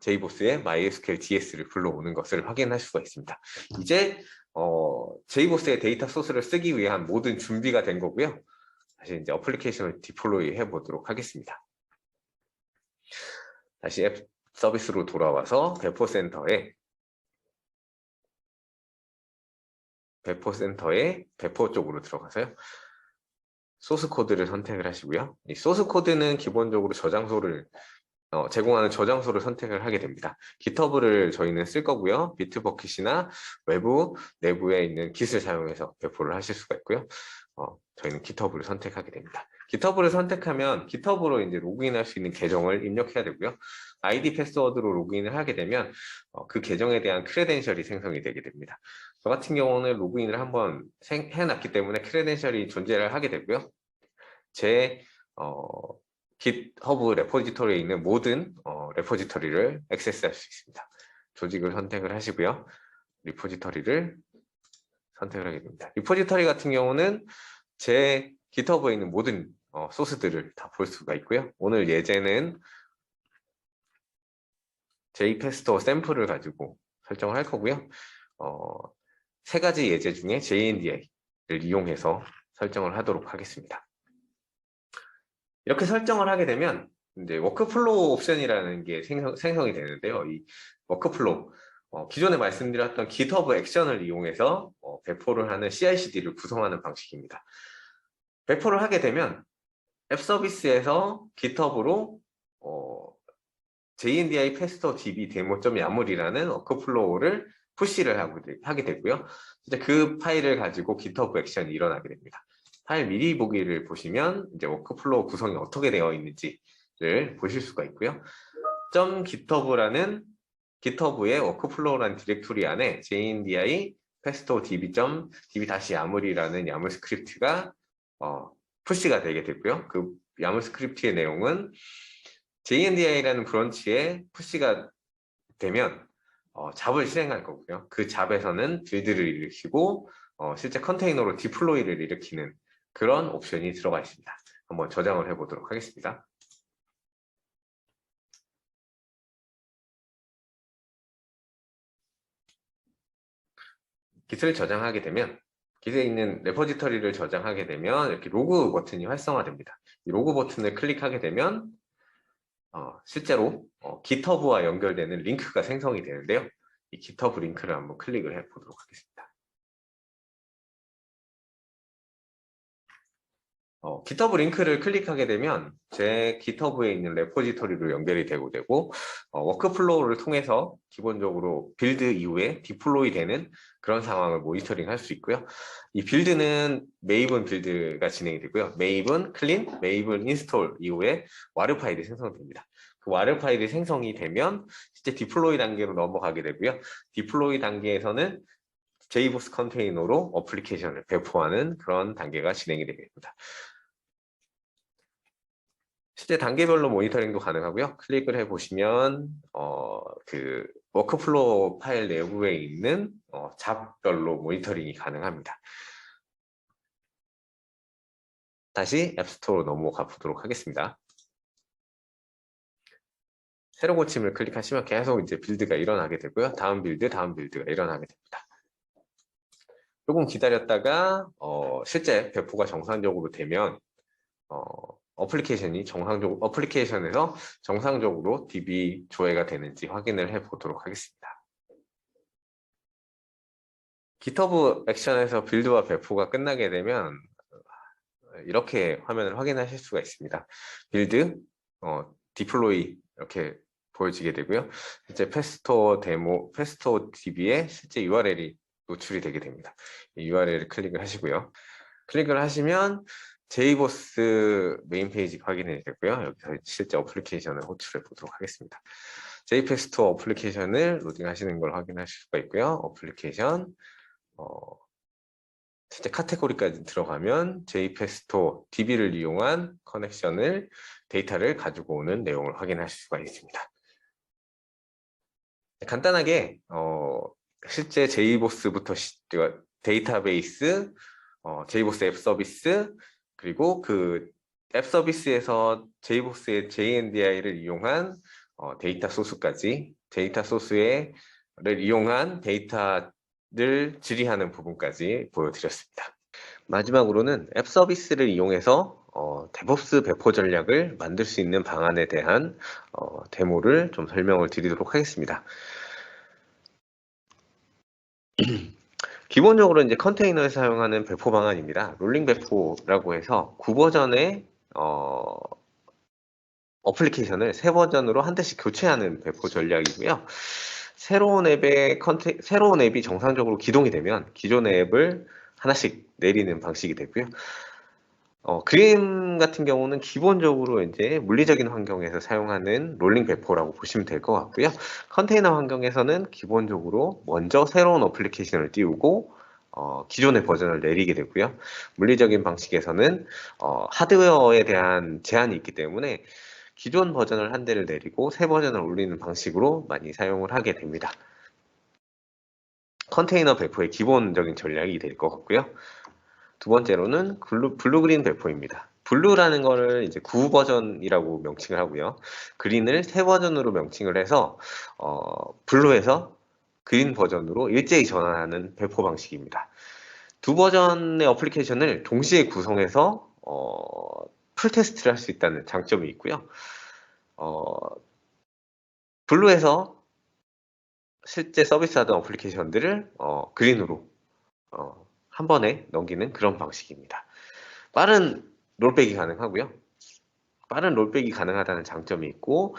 [SPEAKER 1] JBoss의 MySQL DS를 불러오는 것을 확인할 수가 있습니다. 이제 JBoss의 데이터 소스를 쓰기 위한 모든 준비가 된 거고요. 다시 이제 어플리케이션을 디플로이 해보도록 하겠습니다. 다시 앱 서비스로 돌아와서 배포센터에 배포 쪽으로 들어가서요. 소스 코드를 선택을 하시고요. 이 소스 코드는 기본적으로 저장소를 제공하는 저장소를 선택을 하게 됩니다. GitHub를 저희는 쓸 거고요. 비트버킷이나 외부 내부에 있는 깃을 사용해서 배포를 하실 수가 있고요. 저희는 GitHub를 선택하게 됩니다. GitHub를 선택하면 GitHub로 이제 로그인할 수 있는 계정을 입력해야 되고요. 아이디 패스워드로 로그인을 하게 되면 그 계정에 대한 크레덴셜이 생성이 되게 됩니다. 저 같은 경우는 로그인을 한번 해놨기 때문에 크레덴셜이 존재를 하게 되고요. 제 GitHub 레포지토리에 있는 모든 레포지토리를 액세스할 수 있습니다. 조직을 선택을 하시고요. 리포지터리를 선택을 하게 됩니다. 리포지터리 같은 경우는 제 GitHub에 있는 모든 소스들을 다 볼 수가 있고요. 오늘 예제는 JPasto 샘플을 가지고 설정을 할 거고요. 세 가지 예제 중에 JNDI를 이용해서 설정을 하도록 하겠습니다. 이렇게 설정을 하게 되면 이제 워크플로우 옵션이라는 게 생성이 되는데요. 이 워크플로우, 기존에 말씀드렸던 GitHub 액션을 이용해서 배포를 하는 CI/CD를 구성하는 방식입니다. 배포를 하게 되면 앱 서비스에서 GitHub로 JNDI 페스터 DB 데모.yaml이라는 워크플로우를 푸시를 하게 되고요. 이제 그 파일을 가지고 GitHub 액션이 일어나게 됩니다. 파일 미리 보기를 보시면 이제 워크플로우 구성이 어떻게 되어 있는지를 보실 수가 있고요. .github라는 GitHub의 워크플로우라는 디렉토리 안에 JNDI 페스토 db.db-yaml이라는 야물 스크립트가 푸시가 되게 되고요. 그 야물 스크립트의 내용은 JNDI라는 브런치에 푸시가 되면 잡을 실행할 거고요. 그 잡에서는 빌드를 일으키고 실제 컨테이너로 디플로이를 일으키는 그런 옵션이 들어가 있습니다. 한번 저장을 해보도록 하겠습니다. 깃을 저장하게 되면 깃에 있는 레포지터리를 저장하게 되면 이렇게 로그 버튼이 활성화됩니다. 이 로그 버튼을 클릭하게 되면 실제로 GitHub와 연결되는 링크가 생성이 되는데요. 이 GitHub 링크를 한번 클릭을 해보도록 하겠습니다. GitHub 링크를 클릭하게 되면 제 GitHub에 있는 레포지토리로 연결이 되고 워크플로우를 통해서 기본적으로 빌드 이후에 디플로이 되는 그런 상황을 모니터링 할 수 있고요. 이 빌드는 메이븐 빌드가 진행이 되고요. 메이븐 클린, 메이븐 인스톨 이후에 와르 파일이 생성됩니다. 그 와르 파일이 생성이 되면 실제 디플로이 단계로 넘어가게 되고요. 디플로이 단계에서는 JBoss 컨테이너로 어플리케이션을 배포하는 그런 단계가 진행이 되겠습니다. 실제 단계별로 모니터링도 가능하고요. 클릭을 해보시면 그 워크플로우 파일 내부에 있는 잡별로 모니터링이 가능합니다. 다시 앱스토어로 넘어가 보도록 하겠습니다. 새로 고침을 클릭하시면 계속 이제 빌드가 일어나게 되고요. 다음 빌드가 일어나게 됩니다. 조금 기다렸다가 실제 배포가 정상적으로 되면 어플리케이션에서 정상적으로 DB 조회가 되는지 확인을 해 보도록 하겠습니다. GitHub 액션에서 빌드와 배포가 끝나게 되면 이렇게 화면을 확인하실 수가 있습니다. 빌드, 디플로이 이렇게 보여지게 되고요. 실제 패스토어 DB에 실제 URL이 노출이 되게 됩니다. 이 URL을 클릭을 하시고요. 클릭을 하시면 JBoss 메인 페이지가 확인이 되고요. 여기서 실제 어플리케이션을 호출해 보도록 하겠습니다. JPS토어 어플리케이션을 로딩하시는 걸 확인하실 수가 있고요. 어플리케이션 실제 카테고리까지 들어가면 JPS토어 DB를 이용한 커넥션을 데이터를 가지고 오는 내용을 확인하실 수가 있습니다. 간단하게 실제 JBoss부터 데이터베이스, JBoss 앱 서비스, 그리고 그 앱 서비스에서 JBoss의 JNDI를 이용한 데이터 소스까지, 데이터 소스를 이용한 데이터를 질의하는 부분까지 보여드렸습니다. 마지막으로는 앱 서비스를 이용해서 데브옵스 배포 전략을 만들 수 있는 방안에 대한 데모를 좀 설명을 드리도록 하겠습니다. 기본적으로 이제 컨테이너에서 사용하는 배포 방안입니다. 롤링 배포라고 해서 9버전의 어플리케이션을 3버전으로 한 대씩 교체하는 배포 전략이고요. 새로운 앱이 정상적으로 기동이 되면 기존의 앱을 하나씩 내리는 방식이 되고요. 그림 같은 경우는 기본적으로 이제 물리적인 환경에서 사용하는 롤링 배포라고 보시면 될 것 같고요. 컨테이너 환경에서는 기본적으로 먼저 새로운 어플리케이션을 띄우고 기존의 버전을 내리게 되고요. 물리적인 방식에서는 하드웨어에 대한 제한이 있기 때문에 기존 버전을 한 대를 내리고 새 버전을 올리는 방식으로 많이 사용을 하게 됩니다. 컨테이너 배포의 기본적인 전략이 될 것 같고요. 두 번째로는 블루그린 배포입니다. 블루라는 거를 이제 9버전이라고 명칭을 하고요. 그린을 3버전으로 명칭을 해서 블루에서 그린 버전으로 일제히 전환하는 배포 방식입니다. 두 버전의 어플리케이션을 동시에 구성해서 풀 테스트를 할 수 있다는 장점이 있고요. 블루에서 실제 서비스하던 어플리케이션들을 그린으로 한 번에 넘기는 그런 방식입니다. 빠른 롤백이 가능하고요. 빠른 롤백이 가능하다는 장점이 있고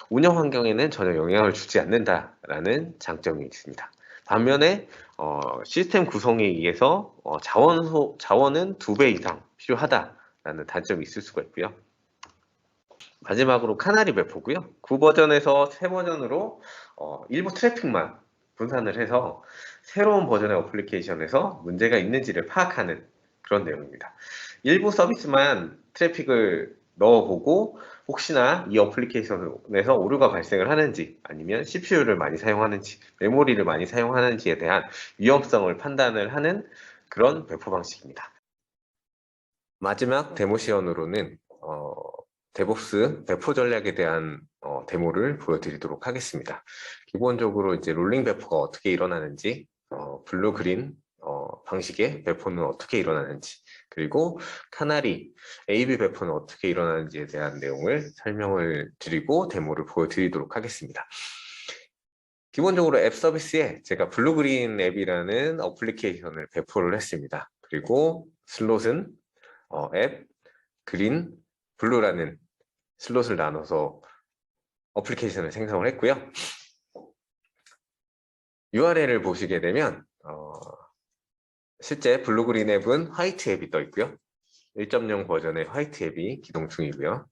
[SPEAKER 1] 운영 환경에는 전혀 영향을 주지 않는다라는 장점이 있습니다. 반면에 시스템 구성에 의해서 자원은 2배 이상 필요하다라는 단점이 있을 수가 있고요. 마지막으로 카나리 배포고요. 9버전에서 새 버전으로 일부 트래픽만 분산을 해서 새로운 버전의 어플리케이션에서 문제가 있는지를 파악하는 그런 내용입니다. 일부 서비스만 트래픽을 넣어보고 혹시나 이 어플리케이션에서 오류가 발생을 하는지 아니면 CPU를 많이 사용하는지 메모리를 많이 사용하는지에 대한 위험성을 판단을 하는 그런 배포 방식입니다. 마지막 데모 시연으로는 데브옵스 배포 전략에 대한 데모를 보여드리도록 하겠습니다. 기본적으로 이제 롤링 배포가 어떻게 일어나는지, 블루 그린 방식의 배포는 어떻게 일어나는지, 그리고 카나리 AB 배포는 어떻게 일어나는지에 대한 내용을 설명을 드리고 데모를 보여드리도록 하겠습니다. 기본적으로 앱 서비스에 제가 블루 그린 앱이라는 어플리케이션을 배포를 했습니다. 그리고 슬롯은 앱, 그린, 블루라는 슬롯을 나눠서 어플리케이션을 생성을 했고요. URL을 보시게 되면 실제 블루그린 앱은 화이트 앱이 떠 있고요. 1.0 버전의 화이트 앱이 기동 중이고요.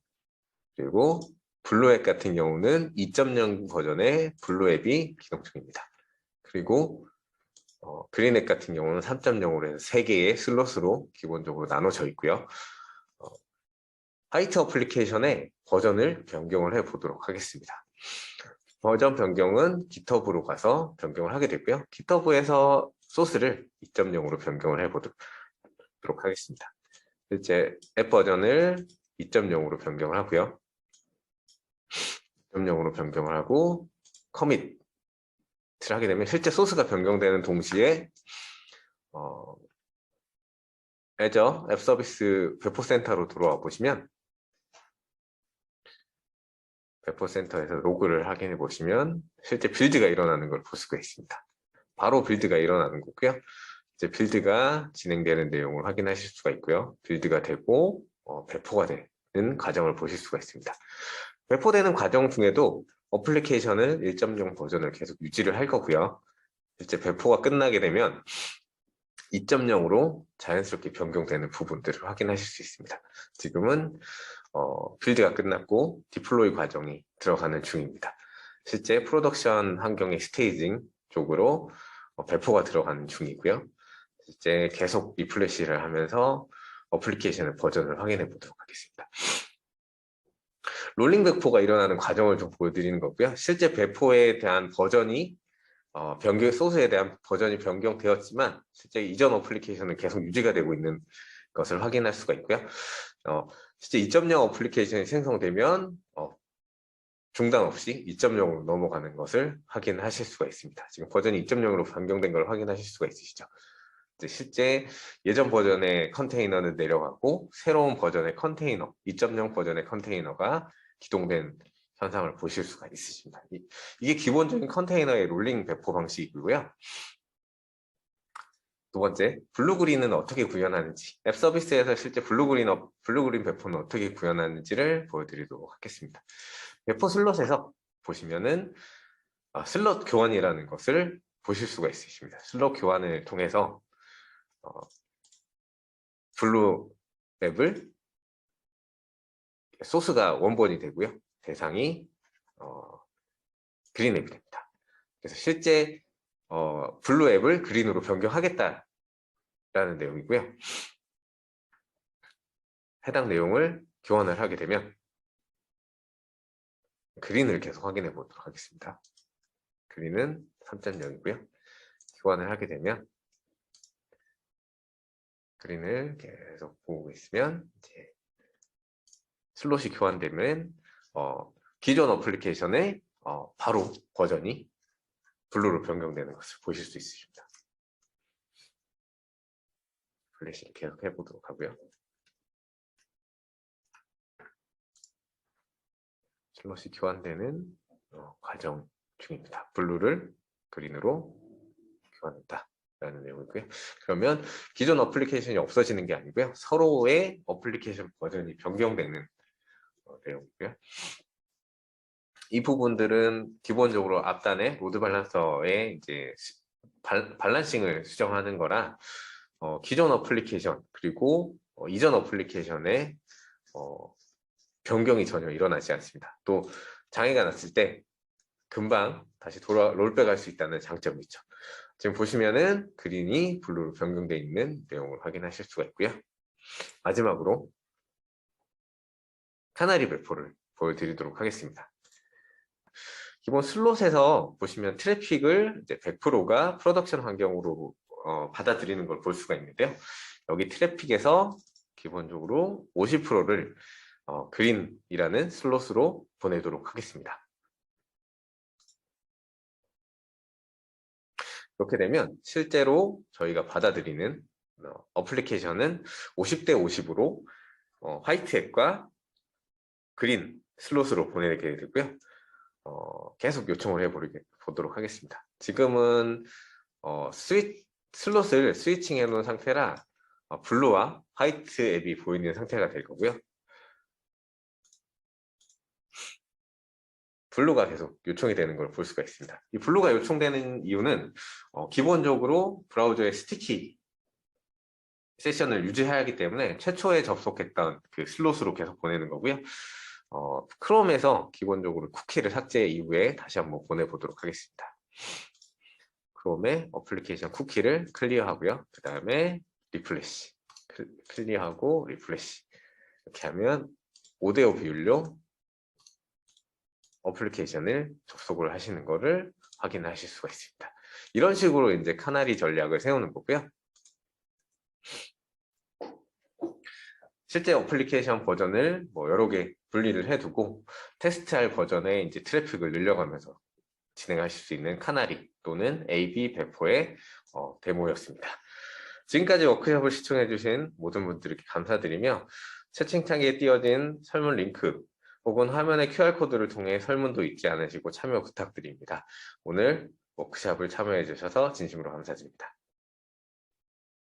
[SPEAKER 1] 그리고 블루 앱 같은 경우는 2.0 버전의 블루 앱이 기동 중입니다. 그리고 그린 앱 같은 경우는 3.0으로 해서 3개의 슬롯으로 기본적으로 나눠져 있고요. 화이트 어플리케이션의 버전을 변경을 해 보도록 하겠습니다. 버전 변경은 GitHub으로 가서 변경을 하게 됐고요. GitHub에서 소스를 2.0으로 변경을 해 보도록 하겠습니다. 실제 앱 버전을 2.0으로 변경을 하고요. 2.0으로 변경을 하고 커밋을 하게 되면 실제 소스가 변경되는 동시에 애저 앱 서비스 배포 센터로 들어와 보시면 배포 센터에서 로그를 확인해 보시면 실제 빌드가 일어나는 걸 볼 수가 있습니다. 바로 빌드가 일어나는 거고요. 이제 빌드가 진행되는 내용을 확인하실 수가 있고요. 빌드가 되고 배포가 되는 과정을 보실 수가 있습니다. 배포되는 과정 중에도 어플리케이션을 1.0 버전을 계속 유지를 할 거고요. 실제 배포가 끝나게 되면 2.0으로 자연스럽게 변경되는 부분들을 확인하실 수 있습니다. 지금은 빌드가 끝났고 디플로이 과정이 들어가는 중입니다. 실제 프로덕션 환경의 스테이징 쪽으로 배포가 들어가는 중이고요. 실제 계속 리플래시를 하면서 어플리케이션의 버전을 확인해 보도록 하겠습니다. 롤링 배포가 일어나는 과정을 좀 보여드리는 거고요. 실제 배포에 대한 버전이 소스에 대한 버전이 변경되었지만 실제 이전 어플리케이션은 계속 유지가 되고 있는 것을 확인할 수가 있고요. 실제 2.0 어플리케이션이 생성되면 중단 없이 2.0으로 넘어가는 것을 확인하실 수가 있습니다. 지금 버전이 2.0으로 변경된 걸 확인하실 수가 있으시죠. 실제 예전 버전의 컨테이너는 내려가고 새로운 버전의 컨테이너, 2.0 버전의 컨테이너가 기동된 현상을 보실 수가 있으십니다. 이게 기본적인 컨테이너의 롤링 배포 방식이고요. 두 번째, 블루그린은 어떻게 구현하는지, 앱 서비스에서 실제 블루그린 배포는 어떻게 구현하는지를 보여드리도록 하겠습니다. 배포 슬롯에서 보시면은 슬롯 교환이라는 것을 보실 수가 있으십니다. 슬롯 교환을 통해서 블루 앱을 소스가 원본이 되고요. 대상이 그린 앱이 됩니다. 그래서 실제 블루 앱을 그린으로 변경하겠다라는 내용이고요. 해당 내용을 교환을 하게 되면 그린을 계속 확인해 보도록 하겠습니다. 그린은 3.0이고요. 교환을 하게 되면 그린을 계속 보고 있으면 이제 슬롯이 교환되면 기존 어플리케이션의 바로 버전이 블루로 변경되는 것을 보실 수 있으십니다. 플래시를 계속 해보도록 하고요. 슬롯이 교환되는 과정 중입니다. 블루를 그린으로 교환했다 라는 내용이고요. 그러면 기존 어플리케이션이 없어지는 게 아니고요. 서로의 어플리케이션 버전이 변경되는 내용이고요. 이 부분들은 기본적으로 앞단에 로드 밸런서에 이제 밸런싱을 수정하는 거라 기존 어플리케이션 그리고 이전 어플리케이션의 변경이 전혀 일어나지 않습니다. 또 장애가 났을 때 금방 다시 롤백할 수 있다는 장점이 있죠. 지금 보시면은 그린이 블루로 변경되어 있는 내용을 확인하실 수가 있고요. 마지막으로 카나리 배포를 보여드리도록 하겠습니다. 기본 슬롯에서 보시면 트래픽을 이제 100%가 프로덕션 환경으로 받아들이는 걸 볼 수가 있는데요. 여기 트래픽에서 기본적으로 50%를 그린이라는 슬롯으로 보내도록 하겠습니다. 이렇게 되면 실제로 저희가 받아들이는 어플리케이션은 50대 50으로 화이트 앱과 그린 슬롯으로 보내게 되고요. 계속 요청을 해보도록 하겠습니다. 지금은 슬롯을 스위칭 해놓은 상태라 블루와 화이트 앱이 보이는 상태가 될 거고요. 블루가 계속 요청이 되는 걸 볼 수가 있습니다. 이 블루가 요청되는 이유는 기본적으로 브라우저의 스티키 세션을 유지해야 하기 때문에 최초에 접속했던 그 슬롯으로 계속 보내는 거고요. 크롬에서 기본적으로 쿠키를 삭제 이후에 다시 한번 보내보도록 하겠습니다. 크롬의 어플리케이션 쿠키를 클리어하고요. 그 다음에 리플래시 클리어하고 리플래시 이렇게 하면 5대5 비율로 어플리케이션을 접속을 하시는 것을 확인하실 수가 있습니다. 이런 식으로 이제 카나리 전략을 세우는 거고요. 실제 어플리케이션 버전을 여러 개 분리를 해두고 테스트할 버전의 이제 트래픽을 늘려가면서 진행하실 수 있는 카나리 또는 AB 배포의 데모였습니다. 지금까지 워크숍을 시청해주신 모든 분들께 감사드리며 채팅창에 띄어진 설문 링크 혹은 화면의 QR코드를 통해 설문도 잊지 않으시고 참여 부탁드립니다. 오늘 워크숍을 참여해 주셔서 진심으로 감사드립니다.